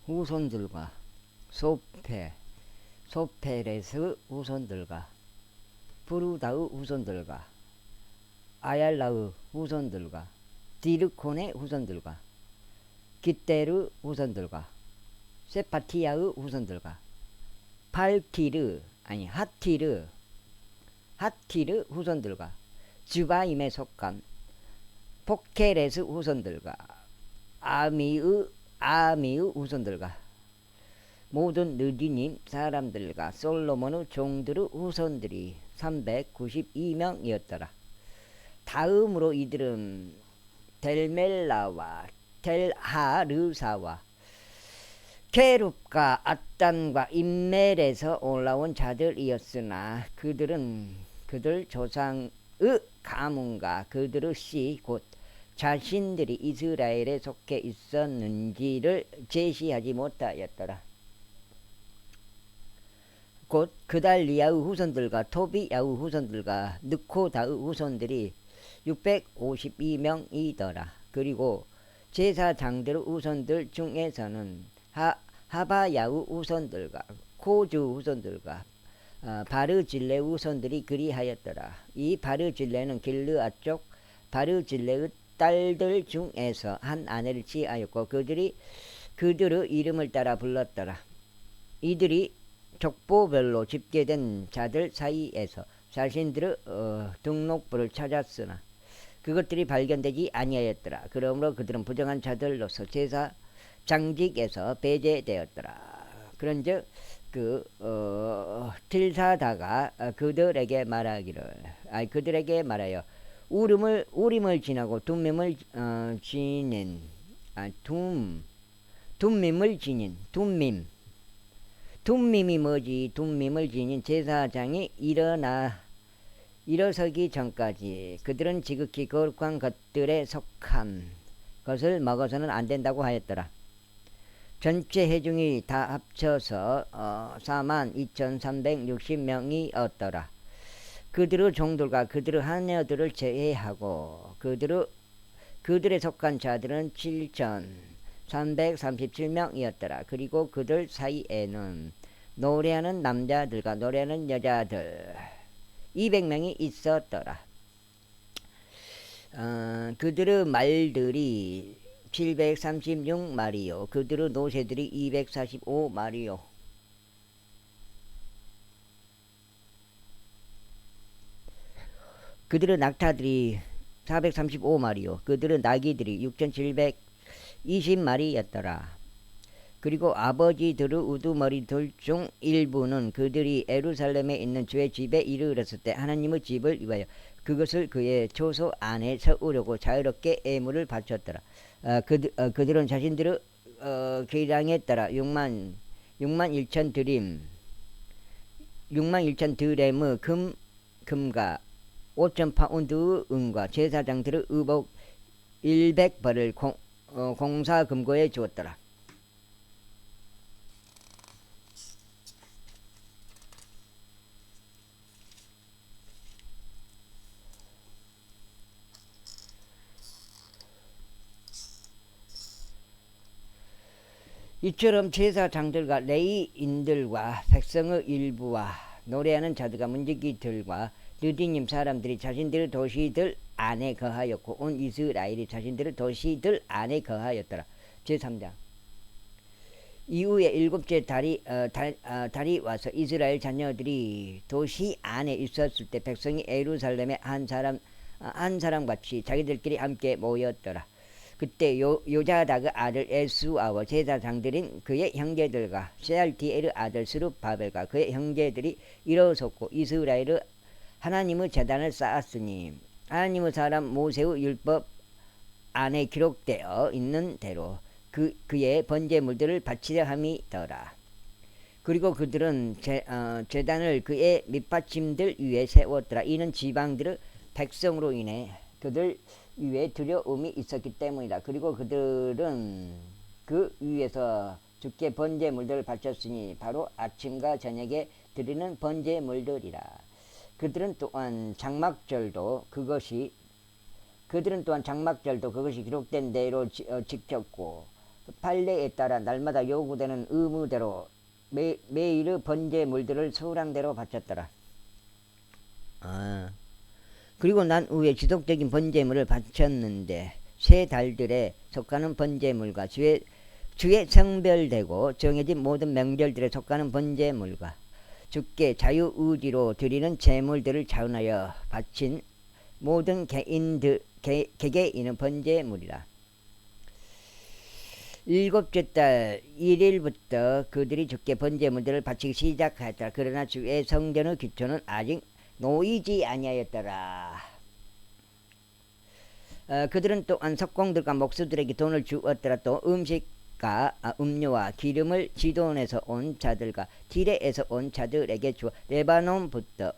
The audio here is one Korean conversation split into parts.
후손들과 소페, 소페레스 후손들과 부르다의 후손들과 아얄라의 후손들과 디르콘의 후손들과 기테르 후손들과 세파티아의 후손들과 하티르 후손들과 즈바임에 속한 포케레스 후손들과 아미의 후손들과 모든 느디님 사람들과 솔로몬의 종들의 후손들이 392명이었더라. 다음으로 이들은 델멜라와 델하르사와 케룹과 아단과 임멜에서 올라온 자들이었으나 그들 조상의 가문과 그들의 씨 곧 자신들이 이스라엘에 속해 있었는지를 제시하지 못하였더라. 곧 그달리아의 후손들과 토비야의 후손들과 느코다의 후손들이 652명이더라. 그리고 제사장들의 후손들 중에서는 하바야의 후손들과 코즈 후손들과 바르질레 후손들이 그리하였더라. 이 바르질레는 길르앗 쪽 바르질레의 딸들 중에서 한 아내를 취하였고 그들의 이름을 따라 불렀더라. 이들이 족보별로 집계된 자들 사이에서 자신들의 등록부를 찾았으나 그것들이 발견되지 아니하였더라. 그러므로 그들은 부정한 자들로서 제사 장직에서 배제되었더라. 그런즉 틸사다가 그들에게 말하여 우림을 지나고 둠밈을 지닌 둠밈이 뭐지? 둠밈을 지닌 제사장이 일어서기 전까지 그들은 지극히 거룩한 것들에 속한 것을 먹어서는 안 된다고 하였더라. 전체 회중이 다 합쳐서 42,360명이었더라. 그들의 종들과 그들의 하녀들을 제외하고 그들에 속한 자들은 7,337명이었더라. 그리고 그들 사이에는 노래하는 남자들과 노래하는 여자들 200명이 있었더라. 그들의 말들이 736마리요 그들의 노새들이 245마리요 그들의 낙타들이 435마리요 그들의 나귀들이 6720마리였더라. 그리고 아버지들의 우두머리들 중 일부는 그들이 에루살렘에 있는 주의 집에 이르렀을 때 하나님의 집을 위하여 그것을 그의 초소 안에 세우려고 자유롭게 애물을 바쳤더라. 그들은 자신들의 계량에 따라 6만 1천 드램의 금과 5천 파운드의 은과 제사장들의 의복 100벌을 공사금고에 주었더라. 이처럼 제사장들과 레위인들과 백성의 일부와 노래하는 자들과 문지기들과 느디님 사람들이 자신들의 도시들 안에 거하였고 온 이스라엘이 자신들의 도시들 안에 거하였더라. 제3장 이후에 일곱째 달이 와서 이스라엘 자녀들이 도시 안에 있었을 때 백성이 예루살렘에 한 사람같이 자기들끼리 함께 모였더라. 그때 요자닥의 아들 에스아와 제사장들인 그의 형제들과 셰알티엘의 아들 스룹바벨과 그의 형제들이 일어섰고 이스라엘의 하나님의 제단을 쌓았으니 하나님의 사람 모세의 율법 안에 기록되어 있는 대로 그의 번제물들을 바치려 함이더라. 그리고 그들은 제단을 그의 밑받침들 위에 세웠더라. 이는 지방들의 백성으로 인해 그들 위에 두려움이 있었기 때문이다. 그리고 그들은 그 위에서 주께 번제물들을 바쳤으니 바로 아침과 저녁에 드리는 번제물들이라. 그들은 또한 장막절도 그것이 기록된 대로 지켰고 판례에 따라 날마다 요구되는 의무대로 매일의 번제물들을 소량대로 바쳤더라. 그리고 난 후에 지속적인 번제물을 바쳤는데 세 달들에 속하는 번제물과 주의 성별되고 정해진 모든 명절들에 속하는 번제물과 주께 자유의지로 드리는 제물들을 자원하여 바친 모든 개개인은 번제물이라. 일곱째 달 1일부터 그들이 주께 번제물들을 바치기 시작하였더라. 그러나 주의 성전의 기초는 아직 놓이지 아니하였더라. 그들은 또한 석공들과 목수들에게 돈을 주었더라. 또 음식과 음료와 기름을 지돈에서 온 자들과 디레에서 온 자들에게 주어 레바논부터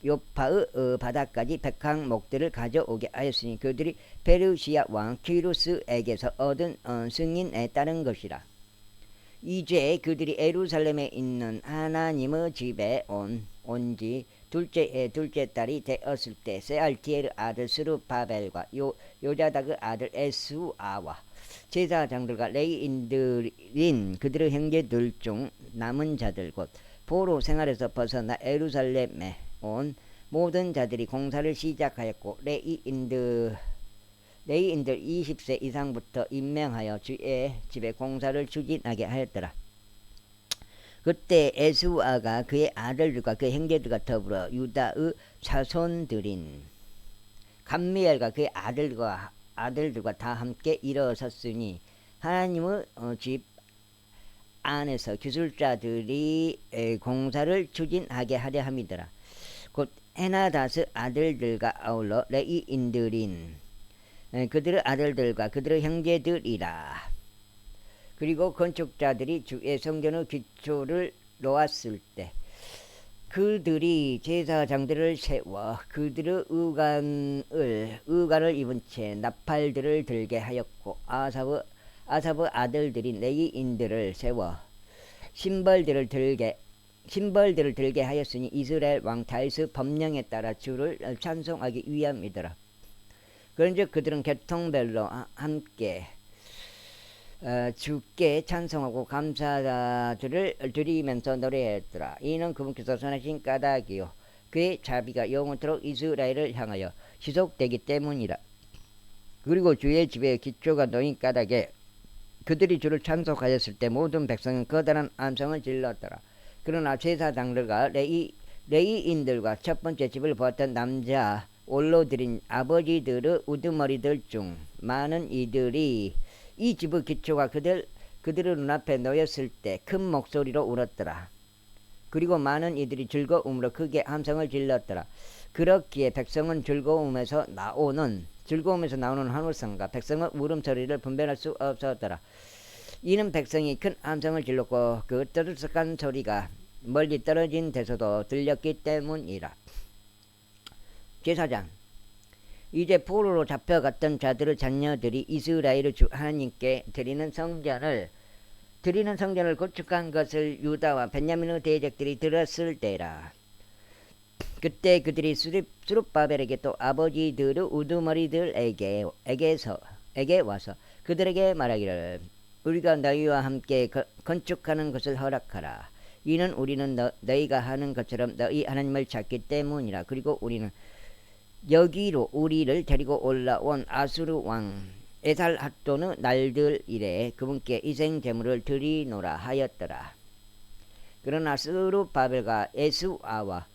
요파의 바다까지 백항목들을 가져오게 하였으니 그들이 페르시아 왕 키루스에게서 얻은 승인에 따른 것이라. 이제 그들이 예루살렘에 있는 하나님의 집에 온지 둘째 달이 되었을 때 세알티엘의 아들 스룹바벨과 요자닥의 아들 에스우아와 제사장들과 레위인들인 그들의 형제들 중 남은 자들 곧 포로 생활에서 벗어나 예루살렘에 온 모든 자들이 공사를 시작하였고 레위인들 20세 이상부터 임명하여 주의 집에 공사를 추진하게 하였더라. 그때 에스우아가 그의 아들들과 그의 형제들과 더불어 유다의 자손들인 감미엘과 그의 아들들과 다 함께 일어섰으니 하나님의 집 안에서 기술자들이 공사를 추진하게 하려 함이더라. 곧 헤나다스 아들들과 아울러 레위인들인 그들의 아들들과 그들의 형제들이라. 그리고 건축자들이 주의 성전의 기초를 놓았을 때 그들이 제사장들을 세워 그들의 의관을 입은 채 나팔들을 들게 하였고 아삽의 아들들인 레위인들을 세워 신벌들을 들게 하였으니 이스라엘 왕 다윗의 법령에 따라 주를 찬송하기 위함이더라. 그런즉 그들은 계통별로 함께 주께 찬송하고 감사들을 드리면서 노래했더라. 이는 그분께서 선하신 까닭이요 그의 자비가 영원토록 이스라엘을 향하여 지속되기 때문이라. 그리고 주의 집에 기초가 놓인 까닭에 그들이 주를 찬송하였을 때 모든 백성은 커다란 암성을 질렀더라. 그러나 제사장들과 레위인들과 첫 번째 집을 보았던 남자 올로들인 아버지들의 우두머리들 중 많은 이들이 이 집의 기초가 그들의 눈앞에 놓였을 때 큰 목소리로 울었더라. 그리고 많은 이들이 즐거움으로 크게 함성을 질렀더라. 그렇기에 백성은 즐거움에서 나오는 환호성과 백성의 울음소리를 분별할 수 없었더라. 이는 백성이 큰 함성을 질렀고 그 떠들썩한 소리가 멀리 떨어진 데서도 들렸기 때문이라. 제사장 이제 포로로 잡혀갔던 자들의 자녀들이 이스라엘의 주 하나님께 드리는 성전을 건축한 것을 유다와 베냐민의 대적들이 들었을 때라. 그때 그들이 스룹바벨에게 또 아버지들의 우두머리들에게 와서 그들에게 말하기를 우리가 너희와 함께 건축하는 것을 허락하라. 이는 우리는 너희가 하는 것처럼 너희 하나님을 찾기 때문이라. 그리고 우리는 여기로 우리를 데리고 올라온 아수르 왕 에살핫돈의 날들 이래 그분께 희생 제물을 드리노라 하였더라. 그러나 스룹바벨과 에스우아와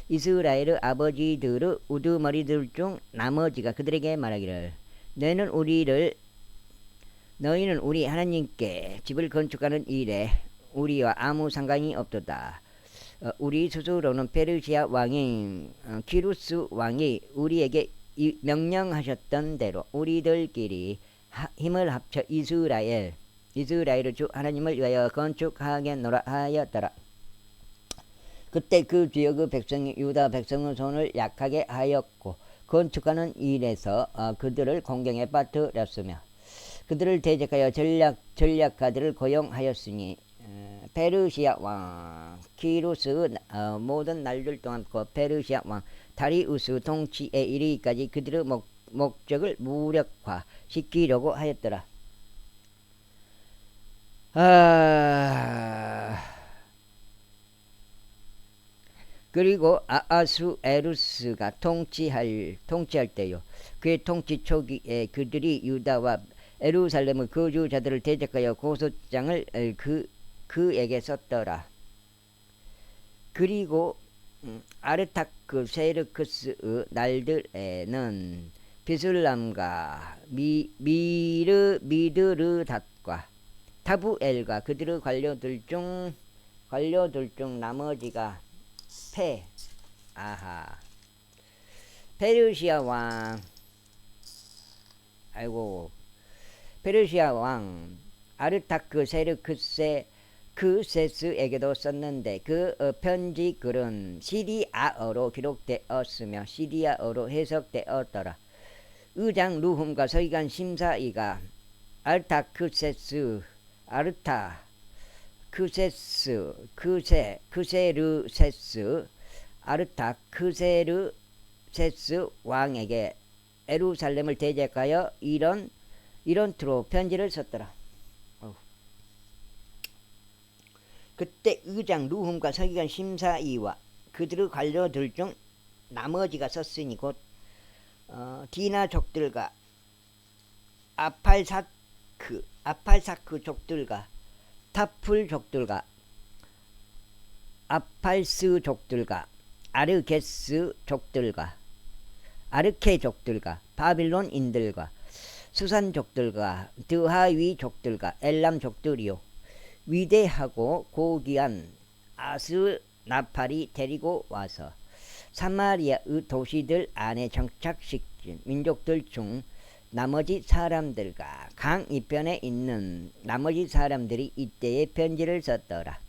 이스라엘의 아버지들의 우두머리들 중 나머지가 그들에게 말하기를 너희는 우리 하나님께 집을 건축하는 일에 우리와 아무 상관이 없도다. 우리 스스로는 페르시아 왕인 키루스 왕이 우리에게 명령하셨던 대로 우리들끼리 힘을 합쳐 이스라엘의 주 하나님을 위하여 건축하겠노라 하였더라. 그때 그 지역의 백성이 유다 백성의 손을 약하게 하였고 건축하는 일에서 그들을 공경에 빠뜨렸으며 그들을 대적하여 전략가들을 고용하였으니 페르시아 왕 키루스의 모든 날들 동안 그 페르시아 왕 다리우스 통치에 이르기까지 그들의 목적을 무력화시키려고 하였더라. 그리고 아하수에루스가 통치할 때요. 그의 통치 초기에 그들이 유다와 예루살렘의 거주자들을 대적하여 고소장을 그에게 썼더라. 그리고 아르타크 세르크스의 날들에는 비슬람과 미드르닷과 타부엘과 그들의 관료들 중 나머지가 페르시아 왕 아르타크 세르크세스에게도 썼는데 그 편지 글은 시리아어로 기록되었으며 시리아어로 해석되었더라. 의장 루훔과 서기관 심사이가 아르타크세르세스 왕에게 예루살렘을 대적하여 이런 투로 편지를 썼더라. 그때 의장 루훔과 서기관 심사이와 그들의 관료들 중 나머지가 썼으니 곧 디나 족들과 아팔사크 족들과 타풀 족들과 아팔스 족들과 아르케스 족들과 아르케 족들과 바빌론인들과 수산 족들과 드하위 족들과 엘람 족들이요 위대하고 고귀한 아스나팔이 데리고 와서 사마리아의 도시들 안에 정착시킨 민족들 중 나머지 사람들과 강 이편에 있는 나머지 사람들이 이때에 편지를 썼더라.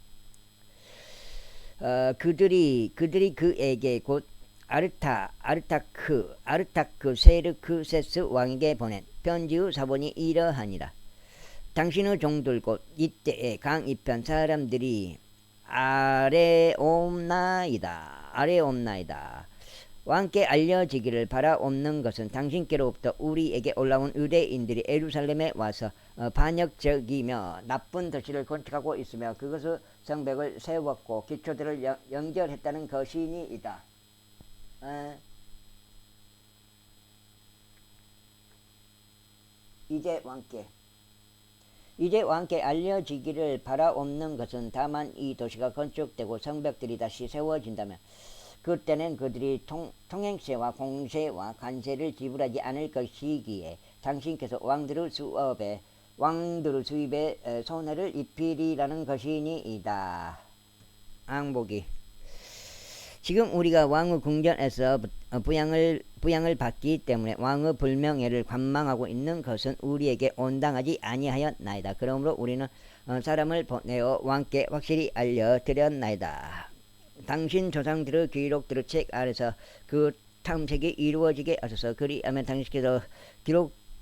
그들이 그에게 곧 아르타크 세르크세스 왕에게 보낸 편지의 사본이 이러하니라. 당신의 종들 곧 이때의 강 이편 사람들이 아뢰옵나이다. 왕께 알려지기를 바라옵는 것은 당신께로부터 우리에게 올라온 유대인들이 예루살렘에 와서 반역적이며 나쁜 도시를 건축하고 있으며 그것의 성벽을 세웠고 기초들을 연결했다는 것이니이다. 이제 왕께 알려지기를 바라옵는 것은 다만 이 도시가 건축되고 성벽들이 다시 세워진다면 그때는 그들이 통행세와 공세와 관세를 지불하지 않을 것이기에 당신께서 왕들의 수입에 손해를 입히리라는 것이니이다. 앙보기. 지금 우리가 왕의 궁전에서 부양을 받기 때문에 왕의 불명예를 관망하고 있는 것은 우리에게 온당하지 아니하였나이다. 그러므로 우리는 사람을 보내어 왕께 확실히 알려드렸나이다. 당신 조상들의 기록들의 책 안에서 그 탐색이 이루어지게 하소서. 그리하면 당신께서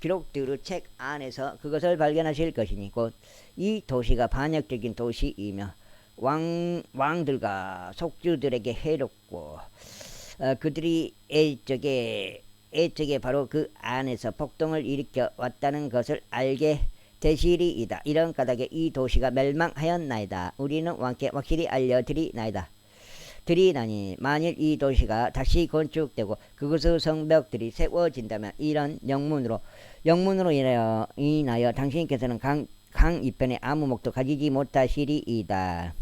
기록들의 책 안에서 그것을 발견하실 것이니 곧 이 도시가 반역적인 도시이며 왕들과 속주들에게 해롭고 그들이 애적에 바로 그 안에서 폭동을 일으켜 왔다는 것을 알게 되시리이다. 이런 까닭에 이 도시가 멸망하였나이다. 우리는 왕께 확실히 알려드리나이다. 만일 이 도시가 다시 건축되고 그것의 성벽들이 세워진다면 이런 영문으로 인하여 당신께서는 강 이편에 아무 목도 가지지 못하시리이다.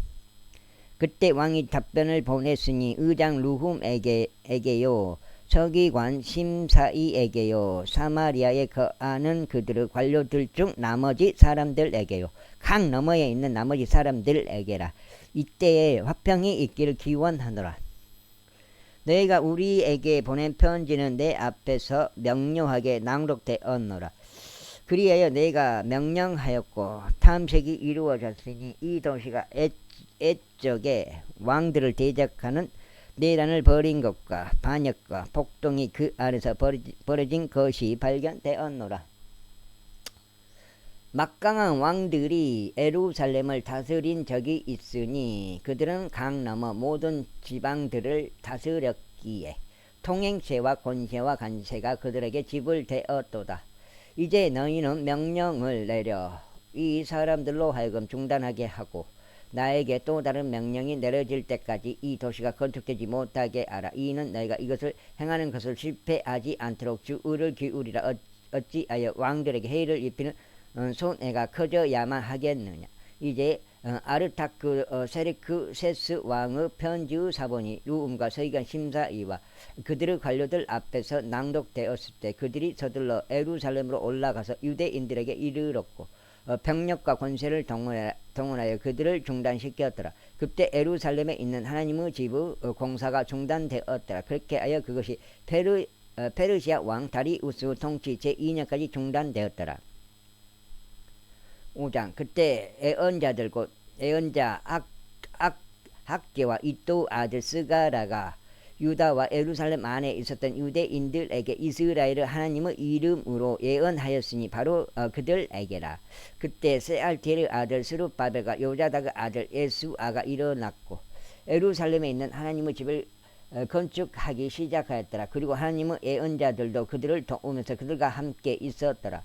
그때 왕이 답변을 보냈으니 의장 루훔에게요 서기관 심사이에게요 사마리아에 거하는 그들의 관료들 중 나머지 사람들에게요 강 너머에 있는 나머지 사람들에게라. 이때에 화평이 있기를 기원하노라. 너희가 우리에게 보낸 편지는 내 앞에서 명료하게 낭독되었노라. 그리하여 내가 명령하였고 탐색이 이루어졌으니 이 도시가 애적에 왕들을 대적하는 내란을 벌인 것과 반역과 폭동이 그 안에서 벌어진 것이 발견되었노라. 막강한 왕들이 예루살렘을 다스린 적이 있으니 그들은 강 너머 모든 지방들을 다스렸기에 통행세와 권세와 관세가 그들에게 지불되었도다. 이제 너희는 명령을 내려 이 사람들로 하여금 중단하게 하고 나에게 또 다른 명령이 내려질 때까지 이 도시가 건축되지 못하게 하라. 이는 너희가 이것을 행하는 것을 실패하지 않도록 주 의를 기울이라. 어찌하여 왕들에게 해를 입히는 손해가 커져야만 하겠느냐. 이제 아르타크 세르크세스 왕의 편지의 사본이 루움과 서기관 심사위와 그들의 관료들 앞에서 낭독되었을 때 그들이 서둘러 예루살렘으로 올라가서 유대인들에게 이르렀고 병력과 권세를 동원하여 그들을 중단시켰더라. 그때 예루살렘에 있는 하나님의 집의 공사가 중단되었더라. 그렇게 하여 그것이 페르시아 왕 다리우스 통치 제2년까지 중단되었더라. 5장. 그때 애언자들 곧 애언자 학계와 이또 아들 스가라가 유다와 예루살렘 안에 있었던 유대인들에게 이스라엘의 하나님의 이름으로 예언하였으니 바로 그들에게라. 그때 세알티엘의 아들 스룹바벨과 요자닥의 아들 예수아가 일어났고 예루살렘에 있는 하나님의 집을 건축하기 시작하였더라. 그리고 하나님의 예언자들도 그들을 도우면서 그들과 함께 있었더라.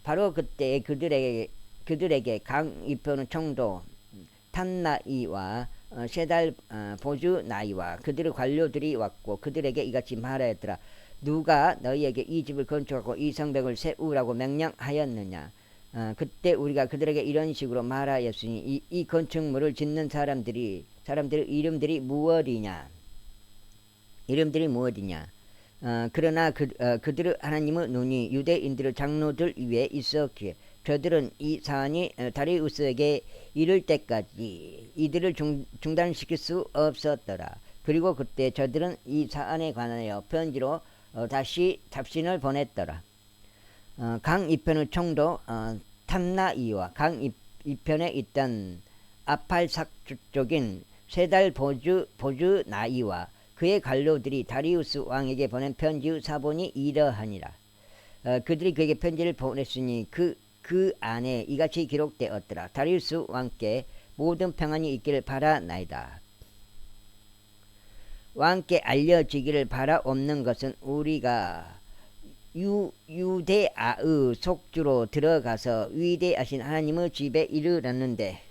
바로 그때 그들에게 강 이표는 총독 탄나이와 세달 보주 나이와 그들의 관료들이 왔고 그들에게 이같이 말하였더라. 누가 너희에게 이 집을 건축하고 이 성벽을 세우라고 명령하였느냐. 그때 우리가 그들에게 이런 식으로 말하였으니 이 건축물을 짓는 사람들의 이름들이 무엇이냐. 그러나 그들의 하나님의 눈이 유대인들의 장로들 위에 있었기에 저들은 이 사안이 다리우스에게 이를 때까지 이들을 중단시킬 수 없었더라. 그리고 그때 저들은 이 사안에 관하여 편지로 다시 답신을 보냈더라. 강 이편의 총독 탐나이와 강 이편에 있던 아팔삭 쪽인 세달 보주 나이와 그의 관료들이 다리우스 왕에게 보낸 편지의 사본이 이러하니라. 그들이 그에게 편지를 보냈으니 그 안에 이같이 기록되었더라. 다리우스 왕께 모든 평안이 있기를 바라나이다. 왕께 알려지기를 바라옵는 것은 우리가 유대아의 속주로 들어가서 위대하신 하나님의 집에 이르렀는데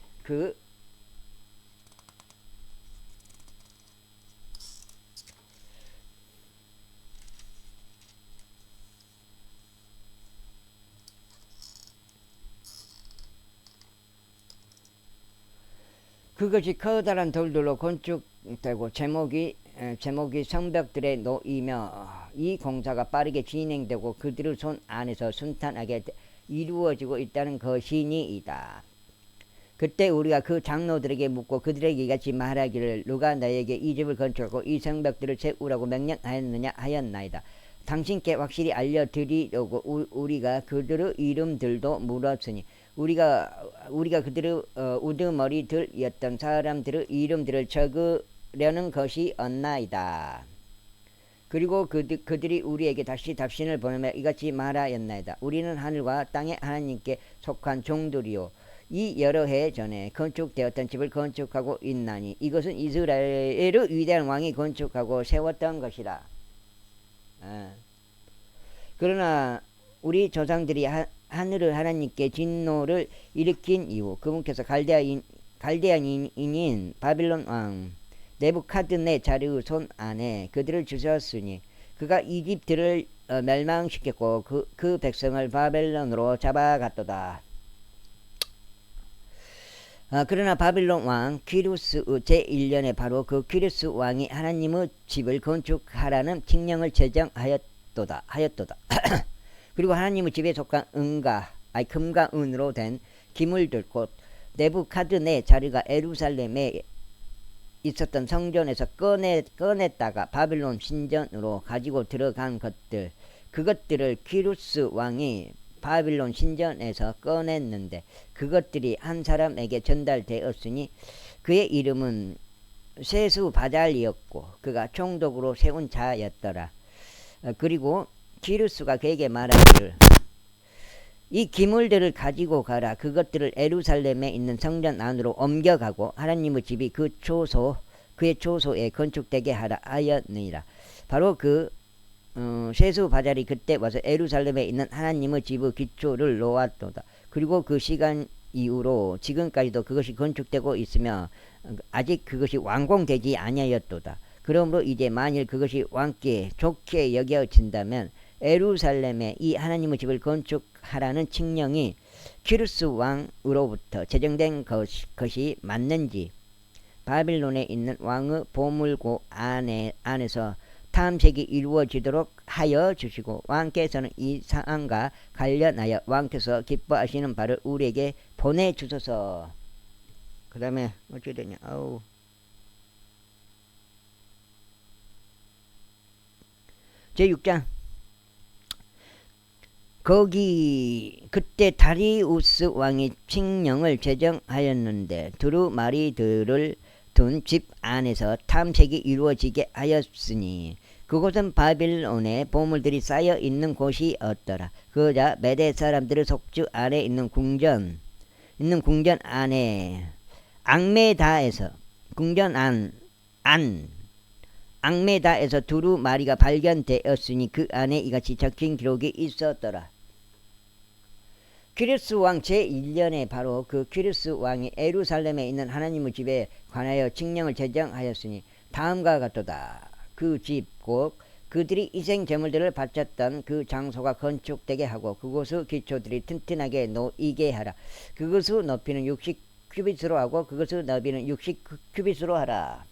그것이 커다란 돌들로 건축되고 제목이 성벽들에 놓이며 이 공사가 빠르게 진행되고 그들의 손 안에서 순탄하게 이루어지고 있다는 것이니이다. 그때 우리가 그 장로들에게 묻고 그들에게 이같이 말하기를 누가 너에게 이 집을 건축하고 이 성벽들을 세우라고 명령하였느냐 하였나이다. 당신께 확실히 알려드리려고 우리가 그들의 이름들도 물었으니 우리가 그들의 우두머리들이었던 사람들의 이름들을 적으려는 것이 없나이다. 그리고 그들이 우리에게 다시 답신을 보내며 이같이 말하였나이다. 우리는 하늘과 땅의 하나님께 속한 종들이요 이 여러 해 전에 건축되었던 집을 건축하고 있나니 이것은 이스라엘의 위대한 왕이 건축하고 세웠던 것이라. 그러나 우리 조상들이 하늘의 하나님께 진노를 일으킨 이후 그분께서 갈대아인인 바빌론 왕 네부카드네자르의 손 안에 그들을 주셨으니 그가 이집트를 멸망시켰고 그 백성을 바벨론으로 잡아갔도다. 그러나 바빌론 왕 퀴루스 제1년에 바로 그 퀴루스 왕이 하나님의 집을 건축하라는 칙령을 제정하였도다. 그리고 하나님의 집에 속한 금과 은으로 된 기물들 곧 네부카드네자르가 예루살렘에 있었던 성전에서 꺼냈다가 바빌론 신전으로 가지고 들어간 그것들을 퀴루스 왕이 바빌론 신전에서 꺼냈는데 그것들이 한 사람에게 전달되었으니 그의 이름은 세수바잘이었고 그가 총독으로 세운 자였더라. 그리고 퀴루스가 그에게 말하기를 이 기물들을 가지고 가라. 그것들을 예루살렘에 있는 성전 안으로 옮겨가고 하나님의 집이 그의 초소에 건축되게 하라 하였느니라. 바로 세수바잘이 그때 와서 예루살렘에 있는 하나님의 집의 기초를 놓았도다. 그리고 그 시간이 이후로 지금까지도 그것이 건축되고 있으며 아직 그것이 완공되지 아니하였도다. 그러므로 이제 만일 그것이 왕께 좋게 여겨진다면 예루살렘에 이 하나님의 집을 건축하라는 칙령이 키루스 왕으로부터 제정된 것이 맞는지 바빌론에 있는 왕의 보물고 안에서 탐색이 이루어지도록 하여 주시고 왕께서는 이 사안과 관련하여 왕께서 기뻐하시는 바를 우리에게 보내주소서. 그 다음에 어찌 되냐. 제6장 거기 그때 다리우스 왕이 칙령을 제정하였는데 두루마리들을 둔 집 안에서 탐색이 이루어지게 하였으니 그곳은 바빌론의 보물들이 쌓여 있는 곳이었더라. 그러자 메대 사람들의 속주 안에 있는 궁전 안에 앙메다에서 앙메다에서 두루마리가 발견되었으니 그 안에 이같이 적힌 기록이 있었더라. 키루스 왕 제1년에 바로 그 키루스 왕이 예루살렘에 있는 하나님의 집에 관하여 칙령을 제정하였으니 다음과 같도다. 그 집 곧 그들이 희생 제물들을 바쳤던 그 장소가 건축되게 하고 그곳의 기초들이 튼튼하게 놓이게 하라. 그것의 높이는 60규빗으로 하고 그것의 너비는 60규빗으로 하라.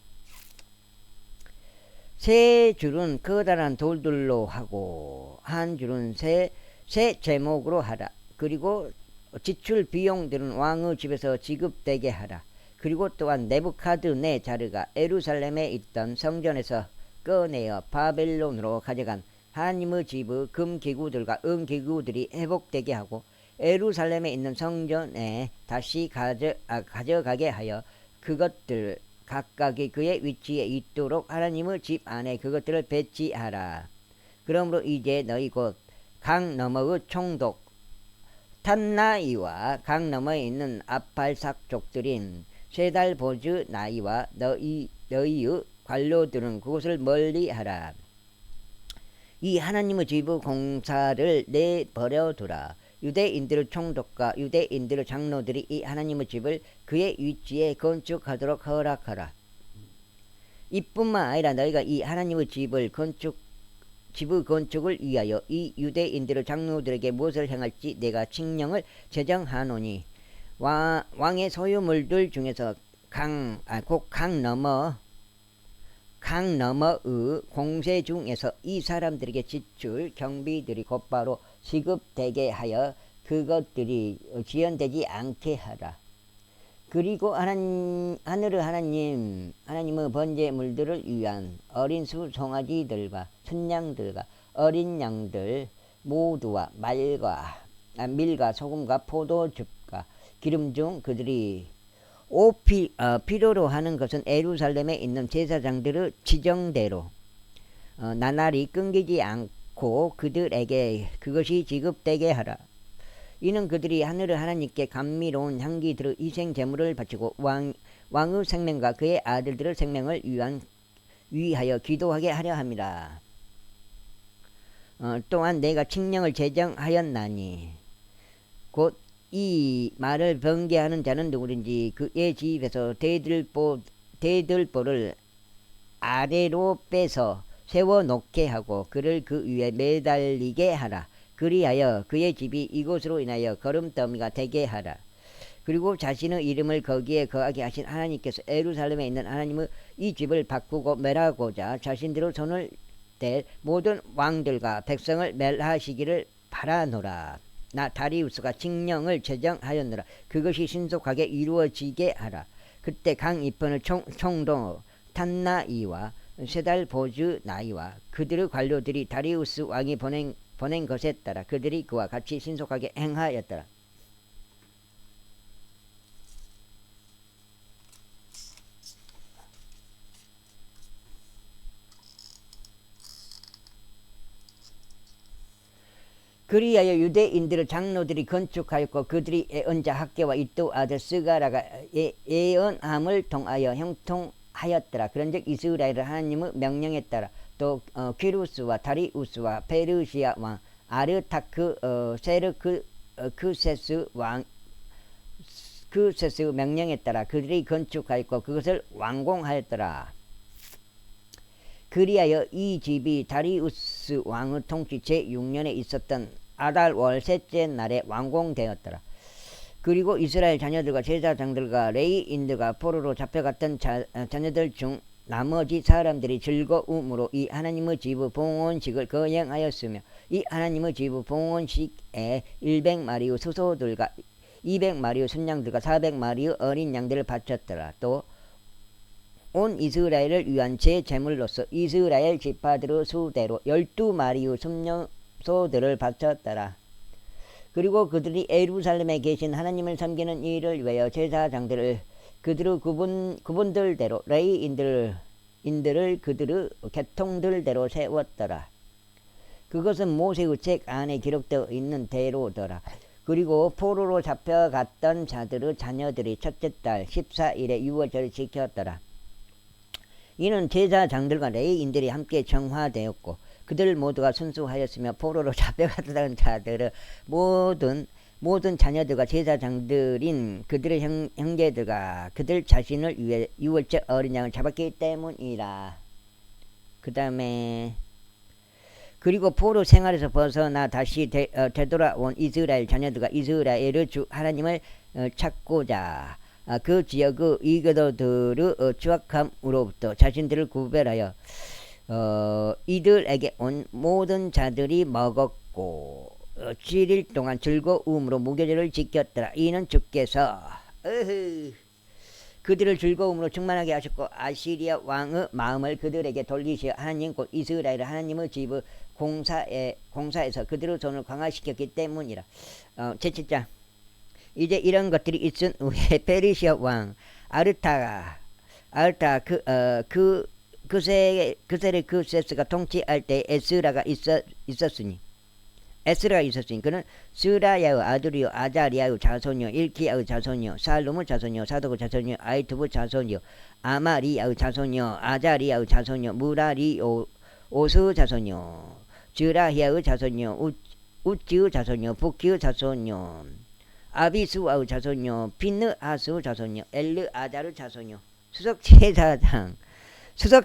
세 줄은 커다란 돌들로 하고 한 줄은 새 제목으로 하라. 그리고 지출 비용들은 왕의 집에서 지급되게 하라. 그리고 또한 네부카드네자르가 예루살렘에 있던 성전에서 꺼내어 바벨론으로 가져간 하나님의 집의 금기구들과 은기구들이 회복되게 하고 예루살렘에 있는 성전에 다시 가져가게 하여 그것들 각각이 그의 위치에 있도록 하나님의 집 안에 그것들을 배치하라. 그러므로 이제 너희 곧 강 너머의 총독 탄나이와 강 너머에 있는 아팔삭족들인 쇠달보즈 나이와 너희의 관료들은 그곳을 멀리하라. 이 하나님의 집의 공사를 내버려두라. 유대인들의 총독과 유대인들의 장로들이 이 하나님의 집을 그의 위치에 건축하도록 허락하라. 이뿐만 아니라 너희가 이 하나님의 집의 건축을 위하여 이 유대인들의 장로들에게 무엇을 행할지 내가 칙령을 제정하노니 왕의 소유물들 중에서 곧 강 너머의 공세 중에서 이 사람들에게 지출 경비들이 곧바로 지급되게 하여 그것들이 지연되지 않게 하라. 그리고 하늘의 하나님의 번제물들을 위한 어린 수 송아지들과 순양들과 어린 양들 모두와 밀과 소금과 포도즙과 기름 중 그들이 필요로 하는 것은 예루살렘에 있는 제사장들의 지정대로 나날이 끊기지 않고 그들에게 그것이 지급되게 하라. 이는 그들이 하늘의 하나님께 감미로운 향기들의 희생 제물을 바치고 왕의 생명과 그의 아들들의 생명을 위하여 기도하게 하려 함이라. 또한 내가 칙령을 제정하였나니 곧 이 말을 번개하는 자는 누구든지 그의 집에서 대들보를 아래로 빼서 세워놓게 하고 그를 그 위에 매달리게 하라. 그리하여 그의 집이 이곳으로 인하여 걸음더미가 되게 하라. 그리고 자신의 이름을 거기에 거하게 하신 하나님께서 예루살렘에 있는 하나님의 이 집을 바꾸고 멸하고자 자신들의 손을 댈 모든 왕들과 백성을 멸하시기를 바라노라. 나 다리우스가 칙령을 제정하였노라. 그것이 신속하게 이루어지게 하라. 그때 강 이편의 총독 탄나이와 쇠달보즈 나이와 그들의 관료들이 다리우스 왕이 보낸 것에 따라 그들이 그와 같이 신속하게 행하였더라. 그리하여 유대인들의 장로들이 건축하였고 그들이 예언자 학개와 이또 아들 스가라가 예언함을 통하여 형통하였더라. 그런즉 이스라엘은 하나님의 명령에 따라 또 키루스와 다리우스와 페르시아 왕 아르타크 세르크세스 왕 세르크세스 명령에 따라 그들이 건축하였고 그것을 완공하였더라. 그리하여 이 집이 다리우스 왕의 통치 제6년에 있었던 아달월 셋째 날에 완공되었더라. 그리고 이스라엘 자녀들과 제사장들과 레위인들과 포로로 잡혀갔던 자녀들 중 나머지 사람들이 즐거움으로 이 하나님의 집의 봉헌식을 거행하였으며 이 하나님의 집의 봉헌식에 100마리의 수소들과 200마리의 순양들과 400마리의 어린 양들을 바쳤더라. 또 온 이스라엘을 위한 제 제물로서 이스라엘 지파들의 수대로 12마리의 순염소들을 바쳤더라. 그리고 그들이 예루살렘에 계신 하나님을 섬기는 일을 위하여 제사장들을 그들의 구분들대로 레위인들을 그들의 계통들대로 세웠더라. 그것은 모세의 책 안에 기록되어 있는 대로더라. 그리고 포로로 잡혀갔던 자들의 자녀들이 첫째 달 14일에 유월절을 지켰더라. 이는 제사장들과 레위인들이 함께 정화되었고 그들 모두가 순수하였으며 포로로 잡혀갔던 자들의 모든 자녀들과 제사장들인 그들의 형제들과 그들 자신을 위해 유월절 어린 양을 잡았기 때문이라. 그 다음에 그리고 포로 생활에서 벗어나 다시 되돌아온 이스라엘 자녀들과 이스라엘의 주 하나님을 찾고자 그 지역의 이교도들의 추악함으로부터 자신들을 구별하여 이들에게 온 모든 자들이 먹었고 7일 동안 즐거움으로 무교절을 지켰더라. 이는 주께서 그들을 즐거움으로 충만하게 하셨고 아시리아 왕의 마음을 그들에게 돌리시어 하나님 곧 이스라엘 하나님의 집의 공사에서 그들의 손을 강화시켰기 때문이라. 제7장 이제 이런 것들이 있은 후에 페르시아 왕 아르타 그세르크세스가 통치할 때 에스라가 있었으니 그는 스라야의 아들이요 아자리아의 자손이요 일키야의 자손이요 살룸의 자손이요 사독의 자손이요 아이투브의 자손이요 아마리야의 자손이요 아자리아의 자손이요 무라리 오스의 자손이요 즈라히아의 자손이요 우찌의 자손이요 부키의 자손이요 아비수아의 자손이요 핀느하스의 자손이요 엘르아자의 자손이요 수석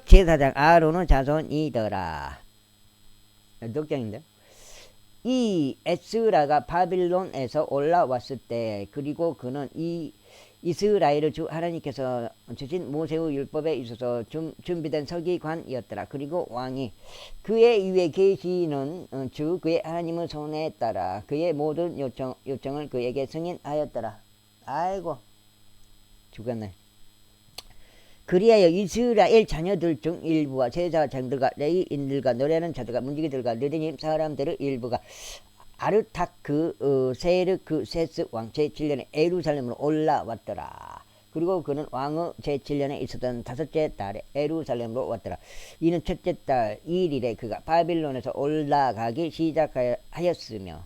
제사장 아론의 자손이더라. 독장인데 이 에스라가 바빌론에서 올라왔을 때 그리고 그는 이 이스라엘의 주 하나님께서 주신 모세의 율법에 있어서 준비된 서기관이었더라. 그리고 왕이 그의 위에 계시는 주 그의 하나님의 손에 따라 그의 모든 요청을 그에게 승인하였더라. 아이고 죽었네. 그리하여 이스라엘 자녀들 중 일부와 제사장들과 레위인들과 노래하는 자들과 문지기들과 느디님 사람들의 일부가 아르타크 세르크세스 왕 제7년에 예루살렘으로 올라왔더라. 그리고 그는 왕의 제7년에 있었던 다섯째 달에 예루살렘으로 왔더라. 이는 첫째 달 2일에 그가 바빌론에서 올라가기 시작하였으며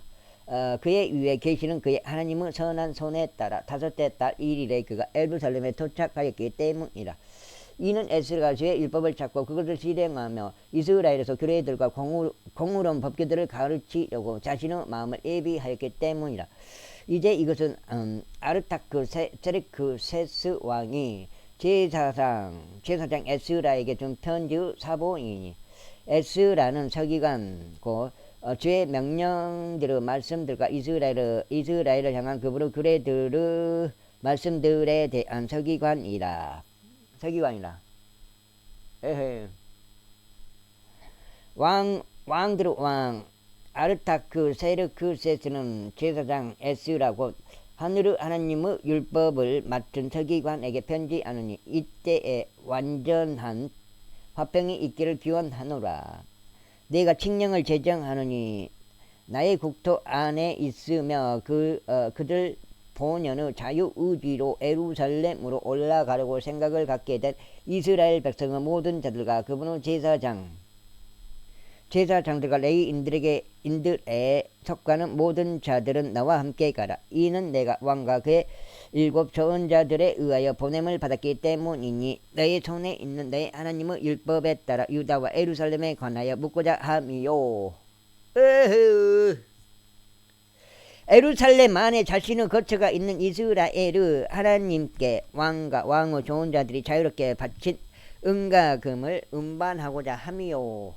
그의 위에 계시는 그의 하나님의 선한 손에 따라 다섯째 달 1일에 그가 예루살렘에 도착하였기 때문이라. 이는 에스라가 주의 율법을 찾고 그것을 실행하며 이스라엘에서 교례들과 공의로운 법규들을 가르치려고 자신의 마음을 예비하였기 때문이라. 이제 이것은 아르타크 세르크세스 왕이 제사장 에스라에게 준 편지의 사본이니 에스라는 서기관 곧 주의 명령들의 말씀들과 이스라엘을 향한 그분의 규례들의 말씀들에 대한 서기관이라. 왕들의 왕 아르타크 세르크세스는 제사장 에스라 곧 하늘의 하나님의 율법을 맡은 서기관에게 편지하느니 이때에 완전한 화평이 있기를 기원하노라. 내가 칙령을 제정하느니 나의 국토 안에 있으며 그들 본연의 자유의지로 예루살렘으로 올라가려고 생각을 갖게 된 이스라엘 백성의 모든 자들과 그분의 제사장들과 레위인들에 속하는 모든 자들은 나와 함께 가라. 이는 내가 왕과 그의 7 좋은 자들에 의하여 보냄을 받았기 때문이니 너의 손에 있는 너의 하나님의 율법에 따라 유다와 예루살렘에 관하여 묻고자 함이요. 에루살렘 안에 자신의 거처가 있는 이스라엘의 하나님께 왕의 좋은 자들이 자유롭게 바친 은과 금을 운반하고자 함이요.